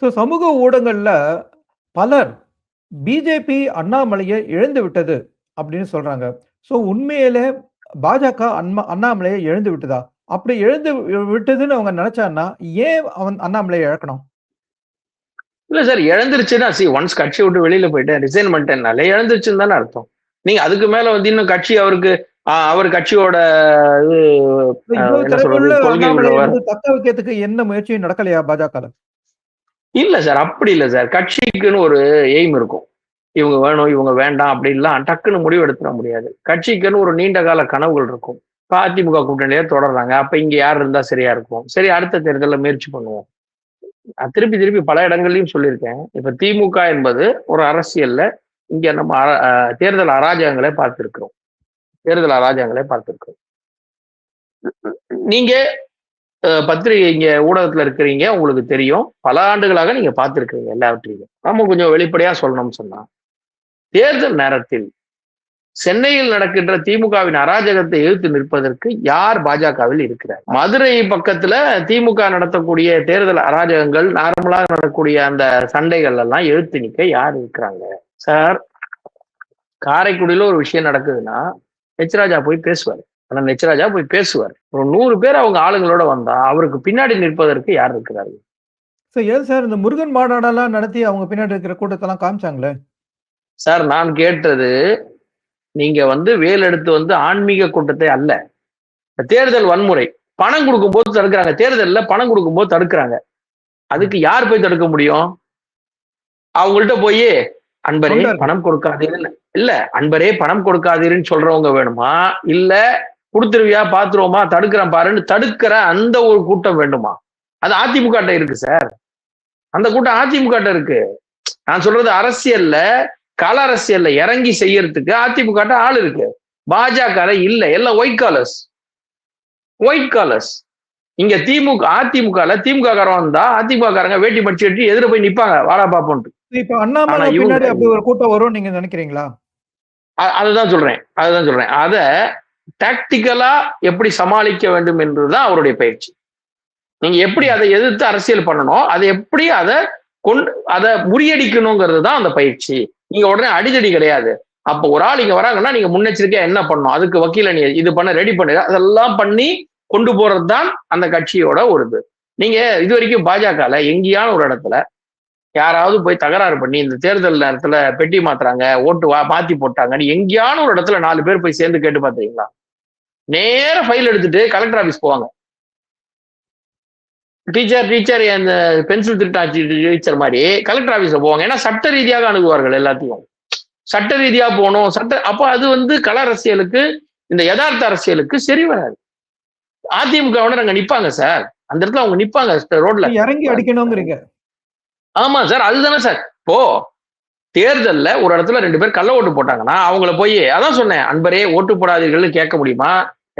S1: ஸோ சமூக ஊடகங்கள்ல பலர் பிஜேபி அண்ணாமலையை இழந்து விட்டது அப்படின்னு சொல்றாங்க. ஸோ உண்மையிலே பாஜக அண்ணாமலையை எழுந்து விட்டதா? அப்படி எழுந்து விட்டதுன்னு அவங்க நினைச்சான்னா, ஏன் அண்ணாமலையை இழக்கணும்?
S2: இல்ல சார், இழந்துருச்சுன்னா ஒன்ஸ் கட்சி விட்டு வெளியில போயிட்டேன், ரிசைன் பண்ணிட்டேன்னாலே இழந்துருச்சுன்னு தானே அர்த்தம். நீங்க அதுக்கு மேல வந்து இன்னும் கட்சி அவருக்கு அவர் கட்சியோட இது
S1: இவ்வளவு
S2: என்ன
S1: திறமையுள்ள
S2: சொல்றது, கொள்கை
S1: அண்ணாமலையை
S2: உள்ளவர்.
S1: வந்து தக்க வைக்கிறதுக்கு என்ன முயற்சியும் நடக்கலையா பாஜகல?
S2: இல்ல சார், அப்படி இல்ல சார். கட்சிக்குன்னு ஒரு எய்ம் இருக்கும். இவங்க வேணும், இவங்க வேண்டாம் அப்படின்லாம் டக்குன்னு முடிவு எடுத்துட முடியாது. கட்சிக்குன்னு ஒரு நீண்ட கால கனவுகள் இருக்கும். இப்ப அதிமுக கூட்டணியிலே தொடர்றாங்க. அப்ப இங்க யார் இருந்தா சரியா இருக்கும்? சரி, அடுத்த தேர்தலில் முயற்சி பண்ணுவோம். திருப்பி திருப்பி பல இடங்கள்லயும் சொல்லியிருக்கேன். இப்ப திமுக என்பது ஒரு அரசியல்ல இங்க நம்ம தேர்தல் அராஜகங்களை பார்த்திருக்கிறோம். நீங்க பத்திரிகை இங்க ஊடகத்துல இருக்கிறீங்க, உங்களுக்கு தெரியும். பல ஆண்டுகளாக நீங்க பார்த்திருக்கீங்க எல்லாவற்றையும். நம்ம கொஞ்சம் வெளிப்படையா சொல்லணும்னு சொன்னா, தேர்தல் நேரத்தில் சென்னையில் நடக்கின்ற திமுகவின் அராஜகத்தை எதிர்த்து நிற்பதற்கு யார் பாஜகவில் இருக்கிறார்? மதுரை பக்கத்துல திமுக நடத்தக்கூடிய தேர்தல் அராஜகங்கள், நார்மலாக நடக்கக்கூடிய அந்த சண்டைகள் எல்லாம் எதிர்த்து நிற்க யார் இருக்கிறாங்க? சார், காரைக்குடியில ஒரு விஷயம் நடக்குதுன்னா எச்ராஜா போய் பேசுவார். ஆனால் எச்ராஜா போய் பேசுவார். ஒரு 100 பேர் அவங்க ஆளுங்களோட வந்தா அவருக்கு பின்னாடி நிற்பதற்கு யார் இருக்கிறார்கள்?
S1: ஏன் சார் இந்த முருகன் மாநாடெல்லாம் நடத்தி அவங்க பின்னாடி இருக்கிற கூட்டத்தெல்லாம் காமிச்சாங்களே?
S2: சார், நான் கேட்டது, நீங்க வந்து வேல் எடுத்து வந்து ஆன்மீக கூட்டத்தை அல்ல, தேர்தல் வன்முறை. பணம் கொடுக்கும்போது தடுக்கிறாங்க, தேர்தல்ல பணம் கொடுக்கும்போது தடுக்கிறாங்க. அதுக்கு யார் போய் தடுக்க முடியும்? அவங்கள்ட்ட போய் அன்பரே பணம் கொடுக்காதீர்கள், இல்ல அன்பரே பணம் கொடுக்காதீருன்னு சொல்றவங்க வேணுமா, இல்ல கொடுத்துருவியா பாத்துருவோமா தடுக்கிறேன் பாருன்னு தடுக்கிற அந்த ஒரு கூட்டம் வேண்டுமா? அது அதிமுக இருக்கு சார். அந்த கூட்டம் அதிமுக இருக்கு. நான் சொல்றது அரசியல்ல, கள அரசியல்ல இறங்கி செய்யறதுக்கு அதிமுக ஆள் இருக்கு. பாஜக இல்ல, எல்லாம் ஒயிட் காலர்ஸ். இங்க அதிமுக திமுக காரன் வந்தா அதிமுக காரங்க வேட்டி மடிச்சு கட்டி எதிர போய் நிப்பாங்க, வாடா பாப்போன்ட்டு.
S1: இப்ப அண்ணாமலை பின்னாடி அப்படி ஒரு கூட்டம் வரும் நீங்க நினைக்கிறீங்களா?
S2: அதுதான் சொல்றேன். அத டாக்டிக்கலா எப்படி சமாளிக்க வேண்டும் என்றுதான் அவருடைய பயிற்சி. நீங்க எப்படி அதை எதிர்த்து அரசியல் பண்ணணும், அதை எப்படி அதை முறியடிக்கணுங்கிறது தான் அந்த பயிற்சி. நீங்க உடனே அடிதடி கிடையாது. அப்ப ஒரு ஆள் இங்க வராங்கன்னா நீங்க முன்னெச்சரிக்கையா என்ன பண்ணணும், அதுக்கு வக்கீல நீ இது பண்ண ரெடி பண்ணு, அதெல்லாம் பண்ணி கொண்டு போறது தான் அந்த கட்சியோட ஒரு இது. நீங்க இது வரைக்கும் பாஜகல எங்கேயான ஒரு இடத்துல யாராவது போய் தகராறு பண்ணி இந்த தேர்தல் நேரத்துல பெட்டி மாத்துறாங்க, ஓட்டு மாத்தி போட்டாங்கன்னு எங்கேயான ஒரு இடத்துல 4 பேர் போய் சேர்ந்து கேட்டு பாத்தீங்களா? நேர ஃபைல் எடுத்துட்டு கலெக்டர் ஆபீஸ் போவாங்க. டீச்சர் அந்த பென்சில் திருட்டாச்சு டீச்சர் மாதிரி கலெக்டர் ஆபீஸ்ல போவாங்க. ஏன்னா சட்ட ரீதியாக அணுகுவார்கள் எல்லாத்தையும். சட்ட ரீதியா போகணும். அப்ப அது வந்து கள அரசியலுக்கு, இந்த யதார்த்த அரசியலுக்கு சரி வராது. அதிமுக அங்க நிப்பாங்க சார், அந்த இடத்துல அவங்க நிப்பாங்க ரோட்ல
S1: இறங்கி அடிக்கணுங்கிறீங்க.
S2: ஆமா சார், அதுதானே சார். இப்போ தேர்தல்ல ஒரு இடத்துல 2 பேர் கள்ள ஓட்டு போட்டாங்கன்னா அவங்கள போய், அதான் சொன்னேன், அன்பரே ஓட்டு போடாதீர்கள் கேட்க முடியுமா?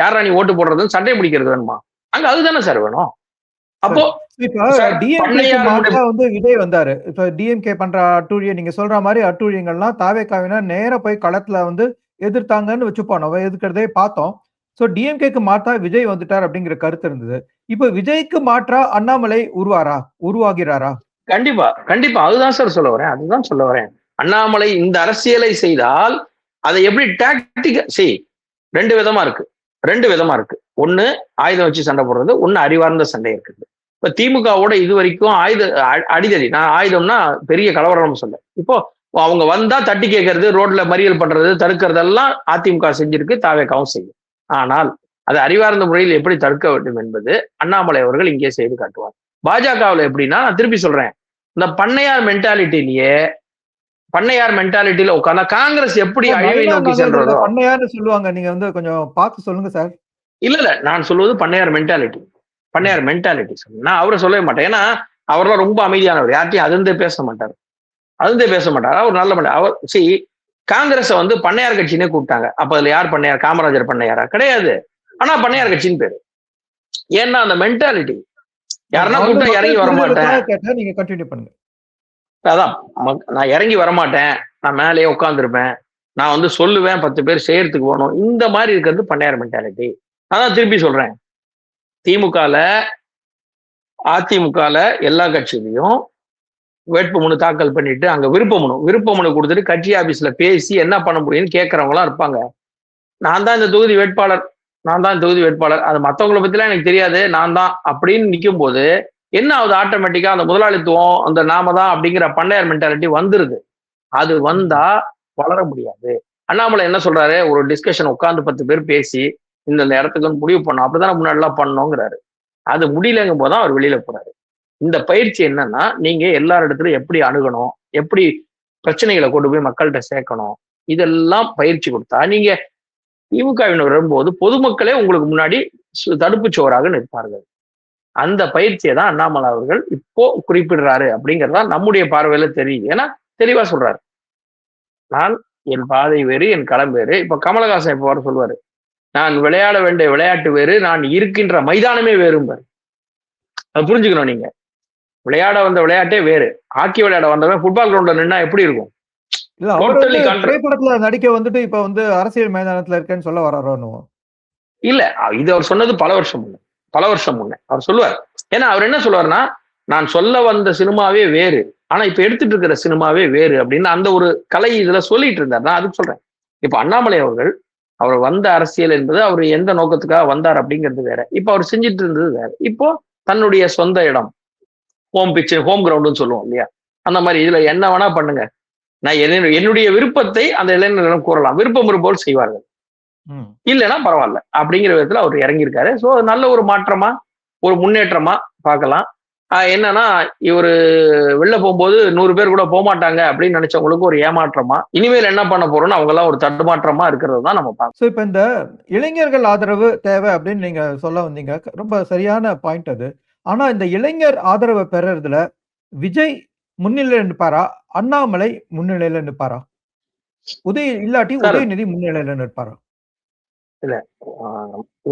S2: யாரா நீ ஓட்டு போடுறதுன்னு சட்டை பிடிக்கிறது வேணுமா? அங்க அதுதானே சார் வேணும். அப்போ
S1: வந்து விஜய் வந்தாரு. இப்ப டிஎம்கே பண்ற அட்டூழிய நீங்க சொல்ற மாதிரி அட்டூழியங்கள்லாம் தாவேகாவினர் நேர போய் களத்துல வந்து எதிர்த்தாங்கன்னு வச்சுப்போம், நம்ம எதிர்க்கிறதே பார்த்தோம். சோ டிஎம்கேக்கு மாற்றா விஜய் வந்துட்டார் அப்படிங்கிற கருத்து இருந்தது. இப்ப விஜய்க்கு மாற்றா அண்ணாமலை உருவாகிறாரா?
S2: கண்டிப்பா அதுதான் சார் சொல்ல வரேன். அண்ணாமலை இந்த அரசியலை செய்தால் அதை எப்படி டாக்டிக் 2 விதமா இருக்கு. ஒண்ணு ஆயுதம் வச்சு சண்டை போடுறது, ஒண்ணு அறிவார்ந்த சண்டை இருக்குது. இப்ப திமுகவோட இது வரைக்கும் அடிதடி, நான் ஆயுதம்னா பெரிய கலவரம் சொல்ல, இப்போ அவங்க வந்தா தட்டி கேட்கறது, ரோட்ல மறியல் பண்றது, தடுக்கிறதெல்லாம் அதிமுக செஞ்சிருக்கு, தாவேகாவும் செய்யும். ஆனால் அதை அறிவார்ந்த முறையில் எப்படி தடுக்க வேண்டும் என்பது அண்ணாமலை அவர்கள் இங்கே செய்து காட்டுவார். பாஜகவில் எப்படின்னா, நான் திருப்பி சொல்றேன், இந்த பண்ணையார் மென்டாலிட்டியில உட்கார்ந்தா காங்கிரஸ் எப்படி அழிவை நோக்கி சென்றதோ.
S1: பண்ணையார்னு சொல்லுவாங்க, நீங்க வந்து கொஞ்சம் பார்த்து சொல்லுங்க சார்.
S2: இல்ல நான் சொல்வது பண்ணையார் மென்டாலிட்டி நான் அவரை சொல்லவே மாட்டேன். ஏன்னா அவரெல்லாம் ரொம்ப அமைதியானவர், யார்ட்டையும் அதிர்ந்தே பேச மாட்டார். அவர் நல்ல பண்ண அவர். காங்கிரஸை வந்து பண்ணையார் கட்சினே கூப்பிட்டாங்க. அப்ப அதுல யார் பண்ணையார்? காமராஜர் பண்ணையாரா? கிடையாது. ஆனா பண்ணையார் கட்சின்னு பேரு. ஏன்னா அந்த மென்டாலிட்டி, யாருன்னா கூப்பிட்டா இறங்கி வரமாட்டேன்.
S1: நீங்க கண்டினியூ பண்ணுங்க.
S2: அதான், நான் இறங்கி வரமாட்டேன், நான் மேலேயே உட்காந்துருப்பேன், நான் வந்து சொல்லுவேன் 10 பேர் செய்யறதுக்கு போகணும், இந்த மாதிரி இருக்கிறது பண்ணையார் மென்டாலிட்டி. அதான் திருப்பி சொல்றேன், அதிமுகல எல்லா கட்சியிலையும் வேட்புமனு தாக்கல் பண்ணிட்டு அங்க விருப்ப மனு கொடுத்துட்டு கட்சி ஆபீஸ்ல பேசி என்ன பண்ண முடியும்னு கேட்கறவங்க எல்லாம் இருப்பாங்க. நான் தான் இந்த தொகுதி வேட்பாளர், நான் தான் இந்த தொகுதி வேட்பாளர், அது மற்றவங்களை பத்திலாம் எனக்கு தெரியாது, நான் தான் அப்படின்னு நிற்கும் போது என்ன ஆகுது? ஆட்டோமேட்டிக்கா அந்த முதலாளித்துவம், அந்த நாம தான் அப்படிங்கிற பண்ணையார் மென்டாலிட்டி வந்துருது. அது வந்தா வளர முடியாது. அண்ணாமலை என்ன சொல்றாரு? ஒரு டிஸ்கஷன் உட்கார்ந்து 10 பேர் பேசி இந்த இடத்துக்கு வந்து முடிவு பண்ணோம், அப்படிதான் முன்னாடி எல்லாம் பண்ணோங்கிறாரு. அது முடியலங்கும் போதுதான் அவர் வெளியில போறாரு. இந்த பயிற்சி என்னன்னா, நீங்க எல்லாரிடத்துலயும் எப்படி அணுகணும், எப்படி பிரச்சனைகளை கொண்டு போய் மக்கள்கிட்ட சேர்க்கணும், இதெல்லாம் பயிற்சி கொடுத்தா நீங்க திமுகவினர் வரும்போது பொதுமக்களே உங்களுக்கு முன்னாடி தடுப்பு சுவராக நிற்பார்கள். அந்த பயிற்சியை தான் அண்ணாமலை அவர்கள் இப்போ குறிப்பிடுறாரு அப்படிங்கிறதா நம்முடைய பார்வையில தெரியுது. ஏன்னா தெளிவா சொல்றாரு, நான் என் பாதை வேறு, என் களம் வேறு. இப்ப கமலஹாசன் இப்ப வர சொல்லுவாரு, நான் விளையாட வேண்டிய விளையாட்டு வேறு, நான் இருக்கின்ற மைதானமே வேறும்பாரு. அது புரிஞ்சுக்கணும். நீங்க விளையாட வந்த விளையாட்டே வேறு. ஹாக்கி விளையாட வந்தவன் ஃபுட்பால் கிரவுண்ட்ல நின்னா எப்படி இருக்கும்?
S1: இல்ல அவர் வந்து திரைப்படத்துல நடிக்க வந்துட்டு இப்ப வந்து அரசியல் மைதானத்துல இருக்கேன்னு சொல்ல வர்றாரோ?
S2: இல்ல, இது அவர் சொன்னது பல வருஷம் முன்ன அவர் சொல்லுவார். ஏன்னா அவர் என்ன சொல்லுவாருன்னா, நான் சொல்ல வந்த சினிமாவே வேறு, ஆனா இப்ப எடுத்துட்டு இருக்கிற சினிமாவே வேறு அப்படின்னு அந்த ஒரு கலை இதுல சொல்லிட்டு இருந்தார். நான் அதுக்கு சொல்றேன். இப்ப அண்ணாமலை அவர்கள் அவர் வந்த அரசியல் என்பது அவர் எந்த நோக்கத்துக்காக வந்தார் அப்படிங்கிறது வேற. இப்ப அவர் செஞ்சுட்டு இருந்தது வேற. இப்போ தன்னுடைய சொந்த இடம், ஹோம் பிச், ஹோம் கிரவுண்டுன்னு சொல்லுவோம் இல்லையா, அந்த மாதிரி இதுல என்ன வேணா பண்ணுங்க, நான் என்னுடைய விருப்பத்தை அந்த இளைஞர்களிடம் கூறலாம், விருப்பம் இருப்போல் செய்வார்கள், இல்லைன்னா பரவாயில்ல அப்படிங்கிற விதத்துல அவர் இறங்கியிருக்காரு. ஸோ நல்ல ஒரு மாற்றமா, ஒரு முன்னேற்றமா பார்க்கலாம். என்னன்னா, இவரு வெளில போகும்போது 100 பேர் கூட போகமாட்டாங்க அப்படின்னு நினைச்சவங்களுக்கு ஒரு ஏமாற்றமா, இனிமேல் என்ன பண்ண போறோம்னு அவங்க எல்லாம் ஒரு தடுமாற்றமா இருக்கிறது தான் நம்ம பார்க்கணும்.
S1: ஸோ இப்போ இந்த இளைஞர்கள் ஆதரவு தேவை அப்படின்னு நீங்க சொல்ல வந்தீங்க, ரொம்ப சரியான பாயிண்ட் அது. ஆனா இந்த இளைஞர் ஆதரவை பெறறதுல விஜய் முன்னிலையில நிற்பாரா, அண்ணாமலை முன்னிலையில நிற்பாரா, உதயநிதி முன்னிலையில நிற்பாரா?
S2: இல்ல,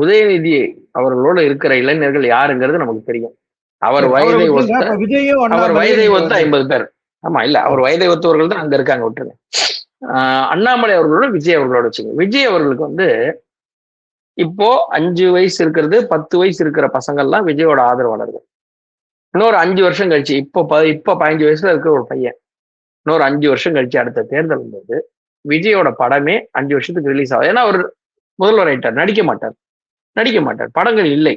S2: உதயநிதி அவர்களோட இருக்கிற இளைஞர்கள் யாருங்கிறது நமக்கு தெரியும். அவர் வயதை ஒத்த 50 பேர். ஆமா, இல்ல, அவர் வயதை ஒத்தவர்கள் தான் அங்க இருக்காங்க, விட்டுருங்க. அண்ணாமலை அவர்களோட விஜய் அவர்களோட வச்சுங்க. விஜய் அவர்களுக்கு வந்து இப்போ 5 வயசு இருக்கிறது, 10 வயசு இருக்கிற பசங்கள்லாம் விஜயோட ஆதரவாளர்கள். இன்னொரு 5 வருஷம் கழிச்சு, இப்போ 15 வயசுல இருக்கிற ஒரு பையன் இன்னொரு 5 வருஷம் கழிச்சு அடுத்த தேர்தல் போது விஜயோட படமே 5 வருஷத்துக்கு ரிலீஸ் ஆகும். ஏன்னா அவர் முதல்வர் ஆயிட்டார், நடிக்க மாட்டார், படங்கள் இல்லை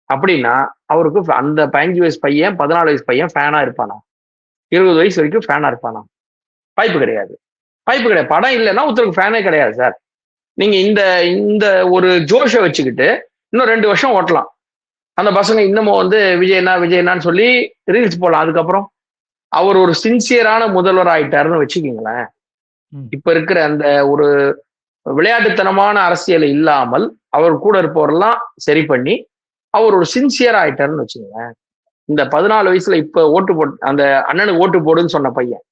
S2: அப்படின்னா அவருக்கு அந்த 15 வயசு பையன், 14 வயசு பையன் ஃபேனா இருப்பானா? 20 வயசு வரைக்கும் ஃபேனா இருப்பானா? வாய்ப்பு கிடையாது. படம் இல்லைன்னா ஒருத்தருக்கு ஃபேனே கிடையாது சார். நீங்க இந்த ஒரு ஜோஷை வச்சுக்கிட்டு இன்னும் 2 வருஷம் ஓட்டலாம். அந்த பசங்க இன்னமும் வந்து விஜயண்ணான்னு சொல்லி ரீல்ஸ் போடலாம். அதுக்கப்புறம் அவர் ஒரு சின்சியரான முதல்வர் ஆயிட்டாருன்னு வச்சுக்கீங்களேன். இப்ப இருக்கிற அந்த ஒரு விளையாட்டுத்தனமான அரசியல் இல்லாமல் அவர் கூட இருப்பவரெல்லாம் சரி பண்ணி அவர் ஒரு சின்சியர் ஆயிட்டாருன்னு வச்சுக்கோங்களேன். இந்த 14 வயசுல இப்ப ஓட்டு போட்டு அந்த அண்ணனுக்கு ஓட்டு போடுன்னு சொன்ன பையன்,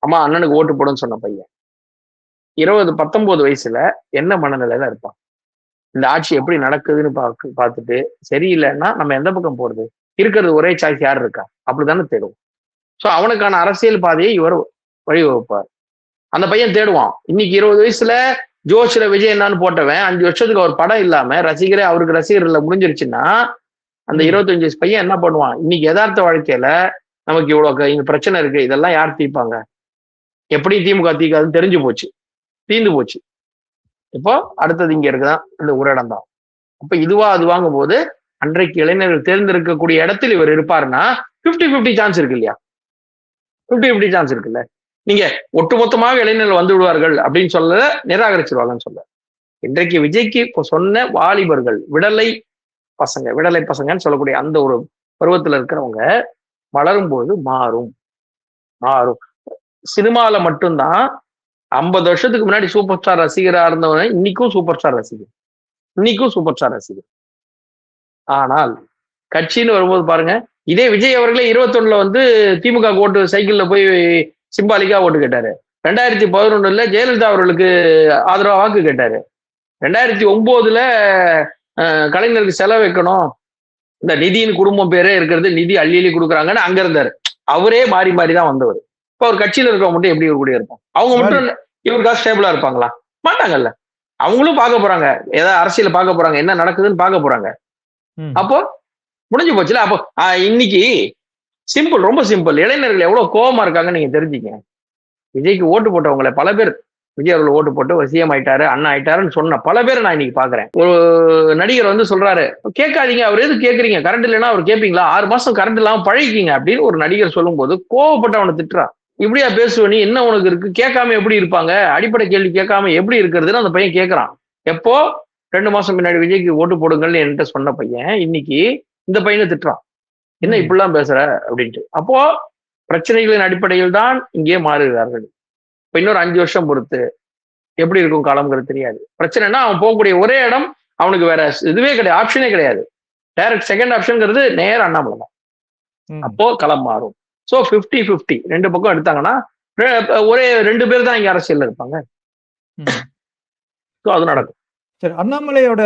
S2: அம்மா அண்ணனுக்கு ஓட்டு போடுன்னு சொன்ன பையன் 19 வயசுல என்ன மனநிலையில இருப்பான்? இந்த ஆட்சி எப்படி நடக்குதுன்னு பார்த்துட்டு சரியில்லைன்னா நம்ம எந்த பக்கம் போறது? இருக்கிறது ஒரே சாய்ஸ் யார் இருக்கா? அப்படித்தானே தேடுவோம். ஸோ அவனுக்கான அரசியல் பாதையை இவர் வழிவகுப்பார். அந்த பையன் தேடுவான். இன்னைக்கு 20 வயசுல ஜோஷ்ல விஜய் என்னான்னு போட்டவன் 5 வருஷத்துக்கு ஒரு படம் இல்லாம அவருக்கு ரசிகர்ல முடிஞ்சிருச்சுன்னா அந்த 25 வயசு பையன் என்ன பண்ணுவான்? இன்னைக்கு யதார்த்த வாழ்க்கையில நமக்கு இவ்வளவு இங்க பிரச்சனை இருக்கு, இதெல்லாம் யார் தீர்ப்பாங்க? எப்படி திமுக தீர்க்காதுன்னு தெரிஞ்சு போச்சு, தீர்ந்து போச்சு. இப்போ அடுத்தது இங்க இருக்குதான் இந்த ஒரு இடம் தான். அப்ப இதுவா அது வாங்கும் போது அன்றைக்கு இளைஞர்கள் தேர்ந்தெடுக்கக்கூடிய இடத்தில் இவர் இருப்பாருன்னா 50-50 சான்ஸ் இருக்கு இல்லையா? 50-50 சான்ஸ் இருக்குல்ல. நீங்க ஒட்டுமொத்தமாக இளைஞர்கள் வந்து விடுவார்கள் அப்படின்னு சொல்ல நிராகரிச்சிருவாங்கன்னு சொல்ல. இன்றைக்கு விஜய்க்கு இப்போ சொன்ன வாலிபர்கள், விடலை பசங்கன்னு சொல்லக்கூடிய அந்த ஒரு பருவத்துல இருக்கிறவங்க வளரும்போது மாறும். சினிமால மட்டும்தான் 50 வருஷத்துக்கு முன்னாடி சூப்பர் ஸ்டார் ரசிகரா இருந்தவங்க இன்னைக்கும் சூப்பர் ஸ்டார் ரசிகர். ஆனால் கட்சின்னு வரும்போது பாருங்க, இதே விஜய் அவர்களே 21 வந்து திமுக ஓட்டு சைக்கிள்ல போய் சிம்பாலிக்கா ஓட்டு கேட்டாரு. 2011 ஜெயலலிதா அவர்களுக்கு ஆதரவா வாக்கு கேட்டாரு. 2009 கலைஞருக்கு செலவு வைக்கணும், இந்த நிதியின் குடும்பம் பேரே இருக்கிறது, நிதி அள்ளி கொடுக்குறாங்கன்னு அங்க இருந்தாரு. அவரே மாறி தான் வந்தவர். இப்ப அவர் கட்சியில இருக்கவங்க மட்டும் எப்படி கூட இருப்பாங்க? அவங்க மட்டும் இவருக்காக ஸ்டேபிளா இருப்பாங்களா? மாட்டாங்கல்ல. அவங்களும் பார்க்க போறாங்க, ஏதாவது அரசியல பார்க்க போறாங்க, என்ன நடக்குதுன்னு பார்க்க போறாங்க. அப்போ முடிஞ்சு போச்சுல. அப்போ இன்னைக்கு சிம்பிள், ரொம்ப சிம்பிள். இளைஞர்கள் எவ்வளவு கோபமா இருக்காங்கன்னு நீங்க தெரிஞ்சுங்க. விஜய்க்கு ஓட்டு போட்டவங்களை பல பேர் விஜய் அவர்கள் ஓட்டு போட்டு ஒரு சிஎம் ஆயிட்டாரு, அண்ணா ஆயிட்டாருன்னு சொன்ன பல பேரை நான் இன்னைக்கு பாக்குறேன். ஒரு நடிகர் வந்து சொல்றாரு, கேட்காதீங்க, அவர் எது கேட்கறீங்க, கரண்ட் இல்லைன்னா அவர் கேட்பீங்களா, 6 மாசம் கரண்ட் இல்லாம பழகிக்கிங்க அப்படின்னு ஒரு நடிகர் சொல்லும் போது கோவப்பட்டு அவனை திட்டுறான். இப்படியா பேசுவ நீ, என்ன உனக்கு இருக்கு, கேட்காம எப்படி இருப்பாங்க, அடிப்படை கேள்வி கேட்காம எப்படி இருக்கிறதுன்னு அந்த பையன் கேட்கறான். எப்போ 2 மாசம் முன்னாடி விஜய்க்கு ஓட்டு போடுங்கள்னு என்கிட்ட சொன்ன பையன் இன்னைக்கு இந்த பையனை திட்டுறான், என்ன இப்படிலாம் பேசுற அப்படின்ட்டு. அப்போ பிரச்சனைகளின் அடிப்படையில் தான் இங்கே மாறுகிறார்கள். இப்ப இன்னொரு 5 வருஷம் பொறுத்து எப்படி இருக்கும் காலம்ங்கிறது தெரியாது. பிரச்சனைனா அவன் போகக்கூடிய ஒரே இடம், அவனுக்கு வேற இதுவே கிடையாது, ஆப்ஷனே கிடையாது. டைரக்ட் செகண்ட் ஆப்ஷன்ங்கிறது நேர அண்ணாமலை தான். அப்போ களம் மாறும். சோ 50-50 2 பக்கம் எடுத்தாங்கன்னா ஒரே 2 பேர் தான் இங்க அரசியல்ல இருப்பாங்க. சோ அது நடக்கும்.
S1: சரி, அண்ணாமலையோட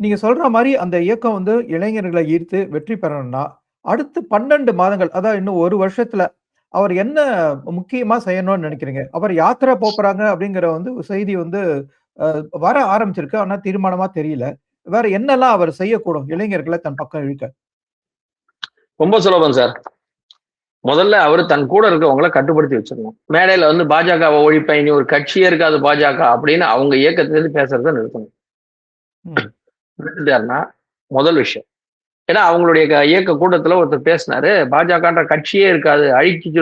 S1: நீங்க சொல்ற மாதிரி அந்த இயக்கம் வந்து இளைஞர்களை ஈர்த்து வெற்றி பெறணும்னா அடுத்து 12 மாதங்கள், அதாவது இன்னும் 1 வருஷத்துல அவர் என்ன முக்கியமா செய்யணும்னு நினைக்கிறீங்க? அவர் யாத்திரை போறாங்க அப்படிங்கிற வந்து செய்தி வந்து வர ஆரம்பிச்சிருக்கு. ஆனா தீர்மானமா தெரியல. வேற என்னெல்லாம் அவர் செய்யக்கூடும் இளைஞர்களை தன் பக்கம் இழுக்க?
S2: ரொம்ப சுலபம் சார். முதல்ல அவர் தன் கூட இருக்கவங்களை கட்டுப்படுத்தி வச்சிடணும். மேடையில வந்து பாஜகவை ஒழிப்பேன், இனி ஒரு கட்சியே இருக்காது பாஜக அப்படின்னு அவங்க இயக்கத்திலிருந்து பேசுறத நிறுத்தணும். நிறுத்திட்டாருன்னா முதல் விஷயம். ஏன்னா அவங்களுடைய இயக்க கூட்டத்துல ஒருத்தர் பேசினாரு, பாஜகன்ற கட்சியே இருக்காது,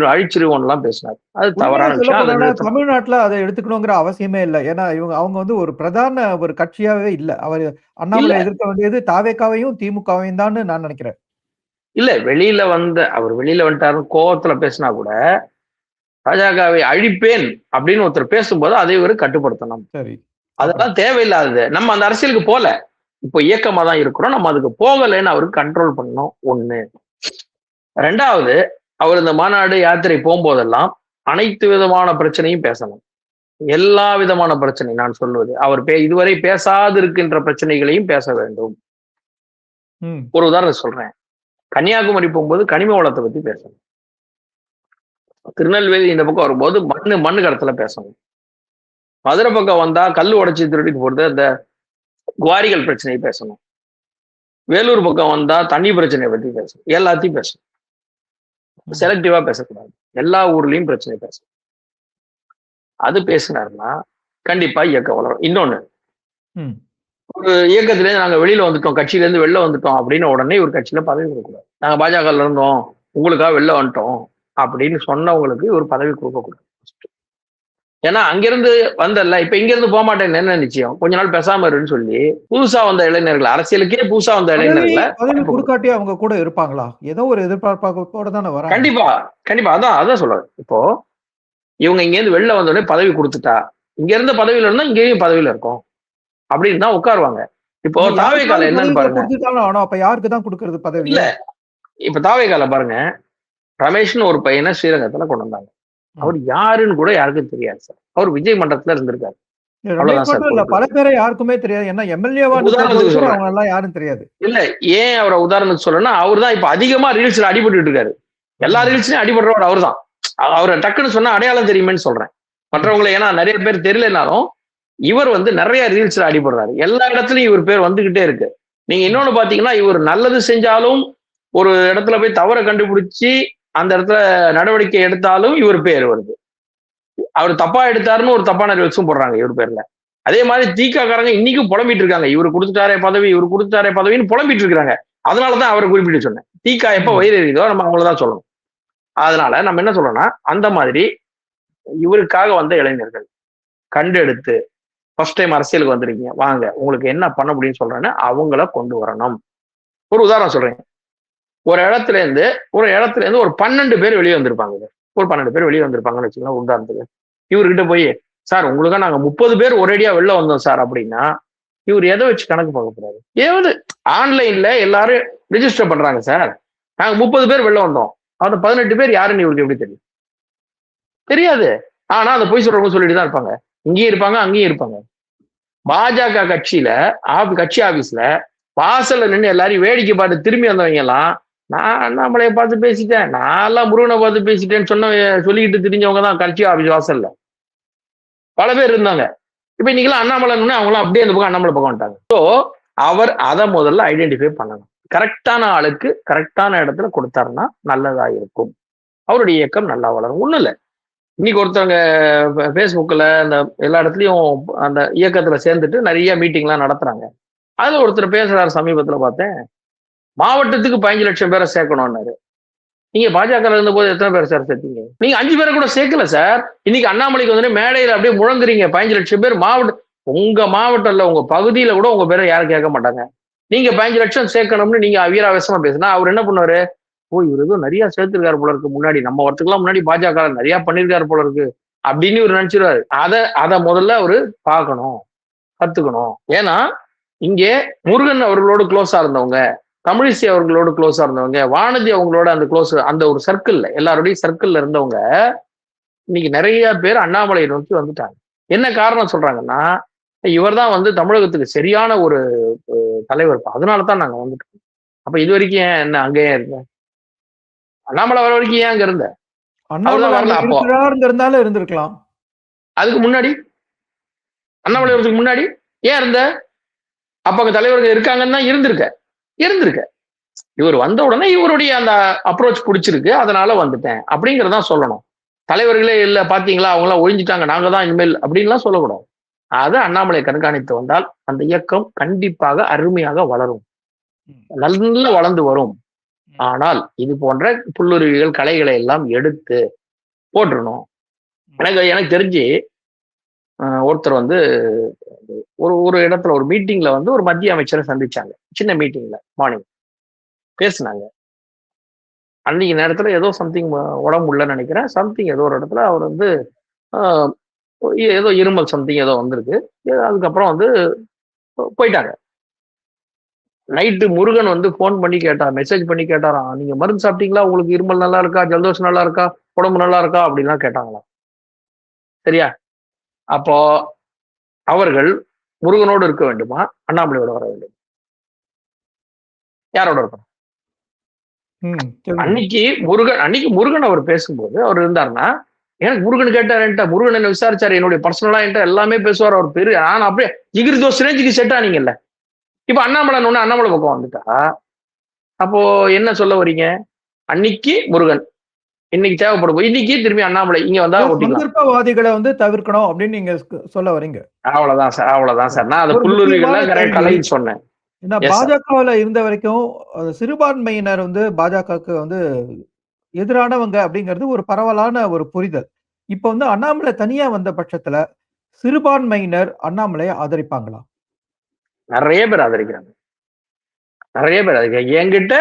S2: அழிச்சிருவோம் எல்லாம் பேசினாரு. அது தவறான விஷயம்.
S1: தமிழ்நாட்டுல அதை எடுத்துக்கணுங்கிற அவசியமே இல்லை. ஏன்னா அவங்க வந்து ஒரு பிரதான ஒரு கட்சியாவே இல்ல. அவர் அண்ணாமலை எதிர்க்க வேண்டியது தாவேகாவையும் திமுகவையும் தான் நான் நினைக்கிறேன்.
S2: இல்ல, அவர் வெளியில வந்துட்டாருன்னு கோவத்துல பேசினா கூட பாஜகவை அழிப்பேன் அப்படின்னு ஒருத்தர் பேசும்போது அதை ஒரு கட்டுப்படுத்தணும்.
S1: சரி,
S2: அதெல்லாம் தேவையில்லாதது. நம்ம அந்த அரசியலுக்கு போல, இப்போ இயக்கமா தான் இருக்கிறோம், நம்ம அதுக்கு போகலைன்னு அவருக்கு கண்ட்ரோல் பண்ணணும். 1. 2வது, அவர் இந்த மாநாடு யாத்திரை போகும்போதெல்லாம் அனைத்து விதமான பிரச்சனையும் பேசணும். எல்லா விதமான பிரச்சனை நான் சொல்வது, அவர் இதுவரை பேசாது இருக்கின்ற பிரச்சனைகளையும் பேச வேண்டும். ஒரு உதாரணம் சொல்றேன். கன்னியாகுமரி போகும்போது கனிம வளத்தை பத்தி பேசணும். திருநெல்வேலி இந்த பக்கம் வரும்போது மண்ணு கடத்தல பேசணும். மதுரை பக்கம் வந்தா கல் உடைச்சி திருடிட்டு போறது அந்த குவாரிகள் பிரச்சனையை பேசணும். வேலூர் பக்கம் வந்தா தண்ணி பிரச்சனையை பத்தி பேசணும். எல்லாத்தையும் பேசணும். செலக்டிவா பேசக்கூடாது. எல்லா ஊர்லயும் பிரச்சனை பேசணும். அது பேசினாருன்னா கண்டிப்பா இயக்கம் வளரும். இன்னொன்னு, ஒரு இயக்கத்திலேருந்து நாங்க வெளியில வந்துட்டோம், கட்சியில இருந்து வெளில வந்துட்டோம் அப்படின்னு உடனே ஒரு கட்சியில பதவி கொடுக்கக்கூடாது. நாங்க பாஜகல இருந்தோம், உங்களுக்காக வெளில வந்துட்டோம் அப்படின்னு சொன்னவங்களுக்கு ஒரு பதவி கொடுக்கக்கூடாது. ஏன்னா அங்கிருந்து வந்தல்ல, இப்ப இங்க இருந்து போக மாட்டேன்னு என்ன நிச்சயம், கொஞ்ச நாள் பேசாம இருன்னு சொல்லி புதுசா வந்த இளைஞர்கள், அரசியலுக்கே புதுசா வந்த இளைஞர்களை
S1: கொடுக்காட்டி அவங்க கூட இருப்பாங்களா? ஏதோ ஒரு எதிர்பார்ப்போட தானே வர.
S2: கண்டிப்பா அதான் சொல்றேன். இப்போ இவங்க இங்க இருந்து வெளில வந்த உடனே பதவி கொடுத்துட்டா, இங்க இருந்த பதவியில இருந்தா இங்கேயும் பதவியில இருக்கும் அப்படின்னு தான் உட்காருவாங்க. இப்போ தாவேகால என்னன்னு பாருங்க.
S1: அப்ப யாருக்கு தான் கொடுக்கறது பதவி?
S2: இல்ல, இப்ப தாவேகால பாருங்க, ரமேஷ்னு ஒரு பையனை ஸ்ரீரங்கத்துல கொண்டு வந்தாங்க. அவர் யாருன்னு கூட யாருக்கும் தெரியாது சார். அவர் விஜய் மண்டலத்துல இருந்திருக்காரு.
S1: பல பேரை யாருக்குமே தெரியாது. ஏன்னா எம்எல்ஏவா யாரும் தெரியாது.
S2: இல்ல, ஏன் அவரை உதாரணத்துக்கு சொல்லணும்னா, அவர் தான் இப்ப அதிகமா ரீல்ஸ்ல அடிபட்டு இருக்காரு. எல்லா ரீல்ஸ்லயும் அடிபடுறவர் அவர் தான். அவரை டக்குன்னு சொன்னா அடையாளம் தெரியுமேன்னு சொல்றேன். மற்றவங்களை ஏன்னா நிறைய பேர் தெரியலனாலும் இவர் வந்து நிறைய ரீல்ஸ்ல அடிபடுறாரு. எல்லா இடத்துலயும் இவர் பேர் வந்துகிட்டே இருக்கு. நீங்க இன்னொன்னு பாத்தீங்கன்னா, இவர் நல்லது செஞ்சாலும் ஒரு இடத்துல போய் தவற கண்டுபிடிச்சு அந்த இடத்துல நடவடிக்கை எடுத்தாலும் இவர் பேர் வருது. அவர் தப்பா எடுத்தாருன்னு ஒரு தப்பான ரீல்ஸும் போடுறாங்க இவர் பேர்ல. அதே மாதிரி திகாரங்க இன்னைக்கும் புலம்பிட்டு இருக்காங்க, இவரு கொடுத்துட்டாரே பதவின்னு புலம்பிட்டு இருக்காங்க. அதனாலதான் அவரை குறிப்பிட்டு சொன்னேன். திகா எப்ப வயிறு எறியுதோ நம்ம அவங்களதான் சொல்லணும். அதனால நம்ம என்ன சொல்லணும்னா, அந்த மாதிரி இவருக்காக வந்த இளைஞர்கள் கண்டெடுத்து ஃபர்ஸ்ட் டைம் அரசியலுக்கு வந்திருக்கீங்க, வாங்க உங்களுக்கு என்ன பண்ண முடியும்னு சொல்றேன்னு அவங்கள கொண்டு வரணும். ஒரு உதாரணம் சொல்றேன். ஒரு இடத்துல இருந்து ஒரு 12 பேர் வெளியே வந்திருப்பாங்க. ஒரு 12 பேர் வெளியே வந்திருப்பாங்கன்னு வச்சுக்கலாம் உதாரணத்துக்கு. இவர்கிட்ட போய், சார் உங்களுக்கா நாங்க 30 பேர் ஒரேடியா வெளில வந்தோம் சார் அப்படின்னா, இவர் எதை வச்சு கணக்கு பார்க்க கூடாது? ஏதாவது ஆன்லைன்ல எல்லாரும் ரிஜிஸ்டர் பண்றாங்க சார், நாங்க 30 பேர் வெளில வந்தோம், அந்த 18 பேர் யாருன்னு இவருக்கு எப்படி தெரியும்? தெரியாது. ஆனா அந்த பொய் சொல்றவங்க சொல்லிட்டு தான் இருப்பாங்க. இங்கேயும் இருப்பாங்க, அங்கேயும் இருப்பாங்க. பாஜக கட்சியில கட்சி ஆபீஸ்ல வாசல்ல நின்று எல்லாரையும் வேடிக்கை பார்த்து திரும்பி வந்தவங்க எல்லாம், நான் அண்ணாமலையை பார்த்து பேசிட்டேன், நான் எல்லாம் முருகனை பார்த்து பேசிட்டேன்னு சொல்லிக்கிட்டு தெரிஞ்சவங்க தான் கட்சி ஆபீஸ் வாசல்ல பல பேர் இருந்தாங்க. இப்ப இன்னைக்கெல்லாம் அண்ணாமலை அவங்களாம் அப்படியே அந்த பக்கம் அண்ணாமலை பக்கம் வந்துட்டாங்க. ஸோ அவர் அதை முதல்ல ஐடென்டிஃபை பண்ணணும். கரெக்டான ஆளுக்கு கரெக்டான இடத்துல கொடுத்தாருன்னா நல்லதா இருக்கும். அவருடைய இயக்கம் நல்லா வளரும். ஒண்ணும் இல்லை, இன்னைக்கு ஒருத்தவங்க ஃபேஸ்புக்கில் இந்த எல்லா இடத்துலையும் அந்த இயக்கத்துல சேர்ந்துட்டு நிறைய மீட்டிங்லாம் நடத்துறாங்க. அதுல ஒருத்தர் பேசுறாரு, சமீபத்துல பார்த்தேன். மாவட்டத்துக்கு 15 லட்சம் பேரை சேர்க்கணும்னாரு. நீங்க பாஜக இருந்த போது எத்தனை பேர் சார் சேர்த்தீங்க? நீங்க 5 பேரை கூட சேர்க்கல சார். இன்னைக்கு அண்ணாமலைக்கு வந்து மேடையில அப்படியே முழங்குறீங்க. 15 லட்சம் பேர் மாவட்டம், உங்க மாவட்டம்ல உங்க பகுதியில கூட உங்க பேரை யாரும் கேட்க மாட்டாங்க. நீங்க 15 லட்சம் சேர்க்கணும்னு நீங்க வீராவேசமா பேசினா அவர் என்ன பண்ணுவாரு? ஓ, இவர் ஏதோ நிறைய சேர்த்திருக்காரு போல இருக்கு, முன்னாடி நம்ம வரத்துக்குலாம் முன்னாடி பாஜக நிறைய பண்ணிருக்காரு போல இருக்கு அப்படின்னு இவர் நினைச்சிருவாரு. அத முதல்ல அவரு பார்க்கணும், கத்துக்கணும். ஏன்னா இங்கே முருகன் அவர்களோடு க்ளோஸா இருந்தவங்க, தமிழிசை அவர்களோடு க்ளோஸா இருந்தவங்க, வானதி அவங்களோட அந்த க்ளோஸ், அந்த ஒரு சர்க்கிள்ல எல்லாருடைய சர்க்கிள்ல இருந்தவங்க இன்னைக்கு நிறைய பேர் அண்ணாமலையை நோக்கி வந்துட்டாங்க. என்ன காரணம் சொல்றாங்கன்னா, இவர் தான் வந்து தமிழகத்துக்கு சரியான ஒரு தலைவர், அதனாலதான் நாங்க வந்துட்டோம். அப்ப இது வரைக்கும் ஏன் என்ன அங்கேயே இருந்த? அண்ணாமலை வர வரைக்கும் ஏன் அங்க இருந்த? அவர்தான் வரல. அப்போ
S1: இருந்திருக்கலாம்.
S2: அதுக்கு முன்னாடி அண்ணாமலை வரதுக்கு முன்னாடி ஏன் இருந்த? அப்ப அங்க தலைவர்கள் இருக்காங்கன்னு தான் இருந்திருக்க. இவர் வந்த உடனே இவருடைய அந்த அப்ரோச் பிடிச்சிருக்கு, அதனால வந்துட்டேன் அப்படிங்கறதான் சொல்லணும். தலைவர்களே இல்ல பாத்தீங்களா, அவங்க எல்லாம் ஒழிஞ்சிட்டாங்க, நாங்க தான் இனிமேல் அப்படின்லாம் சொல்லக்கூடாது. அது அண்ணாமலை கண்காணித்து வந்தால் அந்த இயக்கம் கண்டிப்பாக அருமையாக வளரும், நல்ல வளர்ந்து வரும். ஆனால் இது போன்ற புல்லுருவிகள், கலைகளை எல்லாம் எடுத்து போட்டுறணும். எனக்கு தெரிஞ்சு ஒருத்தர் வந்து ஒரு இடத்துல ஒரு மீட்டிங்ல வந்து ஒரு மத்திய அமைச்சரை சந்திச்சாங்க. சின்ன மீட்டிங்ல மார்னிங் பேசினாங்க. அன்னைக்கு நேரத்துல ஏதோ சம்திங் உடம்பு இல்லைன்னு நினைக்கிறேன், சம்திங் ஏதோ ஒரு இடத்துல அவர் வந்து ஏதோ இருமல் சம்திங் ஏதோ வந்திருக்கு. அதுக்கப்புறம் வந்து போயிட்டாங்க. நைட்டு முருகன் வந்து போன் பண்ணி கேட்டார், மெசேஜ் பண்ணி கேட்டாராம், நீங்க மருந்து சாப்பிட்டீங்களா, உங்களுக்கு இருமல் நல்லா இருக்கா, ஜலதோஷம் நல்லா இருக்கா, உடம்பு நல்லா இருக்கா அப்படின்லாம் கேட்டாங்களாம். சரியா? அப்போ அவர்கள் முருகனோடு இருக்க வேண்டுமா, அண்ணாமலையோட வர வேண்டும்? யாரோட இருக்கணும்? அன்னைக்கு முருகன் அவர் பேசும்போது அவர் இருந்தாருன்னா, எனக்கு முருகன் கேட்டார், முருகன் என்ன விசாரிச்சாரு, என்னுடைய பர்சனலா என்கிட்ட எல்லாமே பேசுவார் அவர் பேரு. ஆனா அப்படியே ஜிகிரி தோஸ் ரேஞ்சுக்கு செட் ஆனீங்கல்ல. இப்ப அண்ணாமலை அண்ணாமலை பக்கம் வந்துட்டா அப்போ என்ன சொல்ல வரீங்க? அன்னைக்கு முருகன், இன்னைக்கு தேவைப்படும், இன்னைக்கு திரும்பி அண்ணாமலை இங்க வந்தா
S1: சந்தர்ப்பவாதிகளை வந்து தவிர்க்கணும் அப்படின்னு நீங்க சொல்ல வரீங்க.
S2: அவ்வளவுதான் சார். நான் அதை புல்லுருவிகள் கலைன்னு சொன்னேன்.
S1: பாஜகவில் இருந்த வரைக்கும் சிறுபான்மையினர் வந்து பாஜகவுக்கு வந்து எதிரானவங்க அப்படிங்கிறது ஒரு பரவலான ஒரு புரிதல். இப்ப வந்து அண்ணாமலை தனியா வந்த பட்சத்துல சிறுபான்மையினர் அண்ணாமலையை ஆதரிப்பாங்களா?
S2: நிறைய பேர் ஆதரிக்கிறாங்க. என்கிட்ட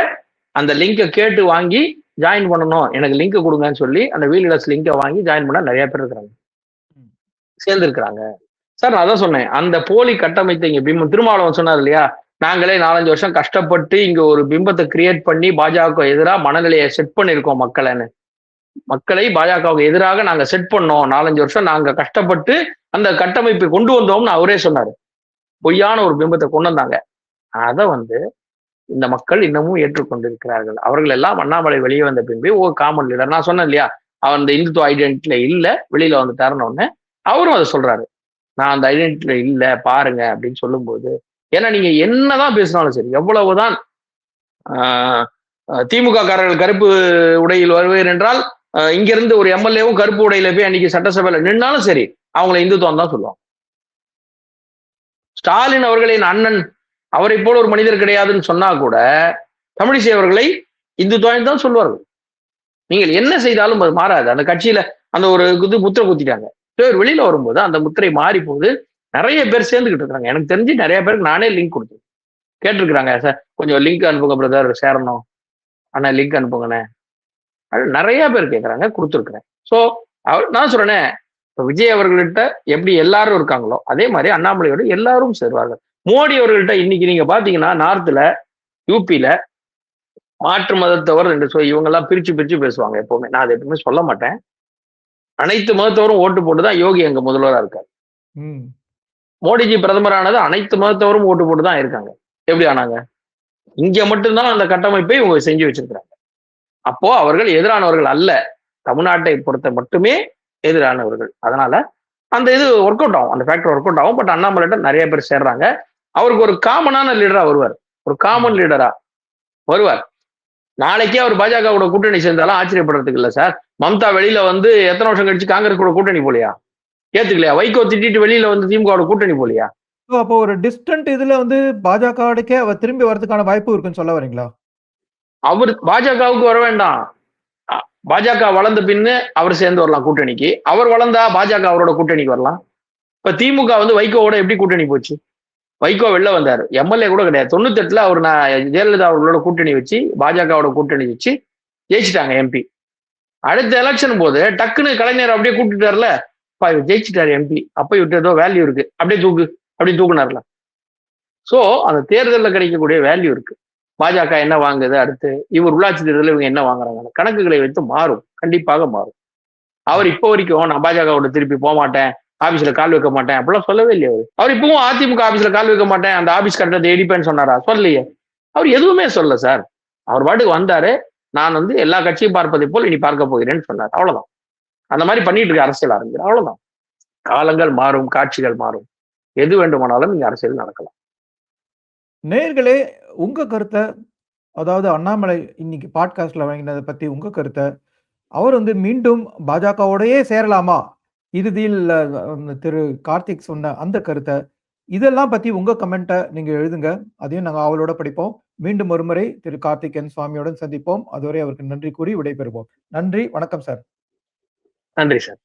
S2: அந்த லிங்கை கேட்டு வாங்கி ஜாயின் பண்ணணும், எனக்கு லிங்க் கொடுங்கன்னு சொல்லி அந்த வீல்கிளாஸ் லிங்கை வாங்கி ஜாயின் பண்ண நிறைய பேர் இருக்கிறாங்க, சேர்ந்திருக்கிறாங்க. சார் நான் அதான் சொன்னேன், அந்த போலி கட்டமைத்த இங்க பிம்பம், திருமாவளவன் சொன்னார் இல்லையா, நாங்களே 4-5 வருஷம் கஷ்டப்பட்டு இங்க ஒரு பிம்பத்தை கிரியேட் பண்ணி பாஜக எதிராக மனநிலையை செட் பண்ணிருக்கோம் மக்களை பாஜகவுக்கு எதிராக நாங்க செட் பண்ணோம், 4-5 வருஷம் நாங்க கஷ்டப்பட்டு அந்த கட்டமைப்பை கொண்டு வந்தோம்னு அவரே சொன்னாரு. பொய்யான ஒரு பிம்பத்தை கொண்டு வந்தாங்க. அதை வந்து இந்த மக்கள் இன்னமும் ஏற்றுக்கொண்டிருக்கிறார்கள். அவர்கள் எல்லாம் அண்ணாமலை வெளியே வந்த பின்பு ஒரு காமன் லீடர், நான் சொன்னேன் இல்லையா, அவர் அந்த இந்துத்துவ ஐடென்டிட்டில இல்ல, வெளியில வந்துட்டாருன்னு ஒண்ணு அவரும் அதை சொல்றாரு, நான் அந்த ஐடென்டிட்டில இல்ல பாருங்க அப்படின்னு சொல்லும்போது, ஏன்னா நீங்க என்னதான் பேசினாலும் சரி, எவ்வளவுதான் திமுக காரர்கள் கருப்பு உடையில் வருவேன் என்றால் இங்க இருந்து ஒரு எம்எல்ஏவும் கருப்பு உடையில போய் அன்னைக்கு சட்டசபையில நின்னாலும் சரி, அவங்களை இந்துத்துவம் தான் சொல்லுவாங்க. ஸ்டாலின் அவர்களின் அண்ணன், அவரை போல ஒரு மனிதர் கிடையாதுன்னு சொன்னா கூட தமிழிசை அவர்களை இந்துத்துவம் தான் சொல்வார்கள். நீங்கள் என்ன செய்தாலும் அது மாறாது. அந்த கட்சியில அந்த ஒரு முத்திரை குத்திட்டாங்க, வெளியில வரும்போது அந்த முத்திரை மாறி போகுது. நிறைய பேர் சேர்ந்துகிட்டு இருக்காங்க. எனக்கு தெரிஞ்சு நிறைய பேருக்கு நானே லிங்க் கொடுத்தேன், கேட்டிருக்கிறாங்க, சார் கொஞ்சம் லிங்க் அனுப்புங்க பிரதர், சேரணும் அண்ணா, லிங்க் அனுப்புங்கண்ணே. நிறைய பேர் கேட்கறாங்க, கொடுத்துருக்குறேன். ஸோ நான் சொல்றேனே, இப்போ விஜய் அவர்கள்ட்ட எப்படி எல்லாரும் இருக்காங்களோ அதே மாதிரி அண்ணாமலையோடு எல்லாரும் சேருவார்கள். மோடி அவர்கள்ட்ட இன்னைக்கு நீங்க பாத்தீங்கன்னா நார்த்ல, யூபியில மாற்று மதத்தவர் என்று சொல்லி இவங்கெல்லாம் பிரிச்சு பேசுவாங்க. எப்பவுமே நான் அதை எப்பவுமே சொல்ல மாட்டேன். அனைத்து மதத்தவரும் ஓட்டு போட்டுதான் யோகி அங்க முதல்வரா இருக்காரு. மோடிஜி பிரதமரானது அனைத்து மதத்தவரும் ஓட்டு போட்டு தான் இருக்காங்க. எப்படி ஆனாங்க? இங்க மட்டும்தான் அந்த கட்டமைப்பை இவங்க செஞ்சு வச்சிருக்கிறாங்க. அப்போ அவர்கள் எதிரானவர்கள் அல்ல, தமிழ்நாட்டை பொறுத்த மட்டுமே எதிரானவர்கள். அதனால அந்த இது ஒர்க் அவுட் ஆகும், அந்த ஃபேக்டர் ஒர்க் அவுட் ஆகும். பட் அண்ணாமலைட்ட நிறைய பேர் சேர்றாங்க. அவருக்கு ஒரு காமனான லீடரா வருவார், ஒரு காமன் லீடரா வருவார். நாளைக்கே அவர் பாஜகவோட கூட்டணி சேர்ந்தாலும் ஆச்சரியப்படுறதுக்கு இல்லை சார். மம்தா வெளியில வந்து எத்தனை வருஷம் கழிச்சு காங்கிரஸ் கூட கூட்டணி போலியா? ஏத்துக்கலையா? வைகோ திட்டிட்டு வெளியில வந்து திமுகவோட கூட்டணி போலியா?
S1: அப்போ ஒரு டிஸ்டன்ட் இதுல வந்து பாஜகவுக்கே அவர் திரும்பி வரதுக்கான வாய்ப்பு இருக்குன்னு சொல்ல வரீங்களா?
S2: அவர் பாஜகவுக்கு வர வேண்டாம். பாஜக வளர்ந்த பின்னு அவர் சேர்ந்து வரலாம் கூட்டணிக்கு. அவர் வளர்ந்தா பாஜக அவரோட கூட்டணிக்கு வரலாம். இப்ப திமுக வந்து வைகோவோட எப்படி கூட்டணி போச்சு? வைகோ வெளில வந்தாரு. எம்எல்ஏ கூட கிடையாது. 98ல அவர் ஜெயலலிதா அவர்களோட கூட்டணி வச்சு பாஜகவோட கூட்டணி வச்சு ஜெயிச்சிட்டாங்க எம்பி. அடுத்த எலெக்ஷன் போது டக்குன்னு கலைஞர் அப்படியே கூப்பிட்டுட்டார்ல, இவர் ஜெயிச்சிட்டாரு எம்பி, அப்ப இவர்கிட்ட ஏதோ வேல்யூ இருக்கு, அப்படியே தூக்கு அப்படி தூக்குனார்ல. சோ அந்த தேர்தலில் கிடைக்கக்கூடிய வேல்யூ இருக்கு. பாஜக என்ன வாங்குது, அடுத்து இவர் உள்ளாட்சி தேர்தலில் இவங்க என்ன வாங்குறாங்க, கணக்குகளை வைத்து மாறும், கண்டிப்பாக மாறும். அவர் இப்போ வரைக்கும் நான் பாஜகவோட திருப்பி போக மாட்டேன், ஆபீஸ்ல கால் வைக்க மாட்டேன் அப்படிலாம் சொல்லவே இல்லையா? அவர் இப்பவும் அதிமுக ஆபீஸ்ல கால் வைக்க மாட்டேன், அந்த ஆபீஸ் கட்டத்தை இடிப்பேன்னு சொன்னாரா? சொல்லலையே. அவர் எதுவுமே சொல்ல சார். அவர் பாட்டுக்கு வந்தாரு, நான் வந்து எல்லா கட்சியும் பார்ப்பதை போல் இனி பார்க்க போகிறேன்னு சொன்னார். அவ்வளவுதான். அந்த மாதிரி பண்ணிட்டு இருக்க அரசியல் ஆரம்பிக்கிற, அவ்வளவுதான். காலங்கள் மாறும், காட்சிகள் மாறும், எது வேண்டுமானாலும் இங்க அரசியல் நடக்கலாம்.
S1: நேயர்களே, உங்க கருத்தை, அதாவது அண்ணாமலை இன்னைக்கு பாட்காஸ்ட்ல வாங்கினதை பத்தி உங்க கருத்தை, அவர் வந்து மீண்டும் பாஜகவோடயே சேரலாமா, இறுதியில் திரு கார்த்திக் சொன்ன அந்த கருத்தை, இதெல்லாம் பத்தி உங்க கமெண்ட்டை நீங்க எழுதுங்க. அதையும் நாங்க அவளோட படிப்போம். மீண்டும் ஒருமுறை திரு கார்த்திக் என் சுவாமியுடன் சந்திப்போம். அதுவரை அவருக்கு நன்றி கூறி விடைபெறுவோம். நன்றி, வணக்கம் சார்.
S2: நன்றி சார்.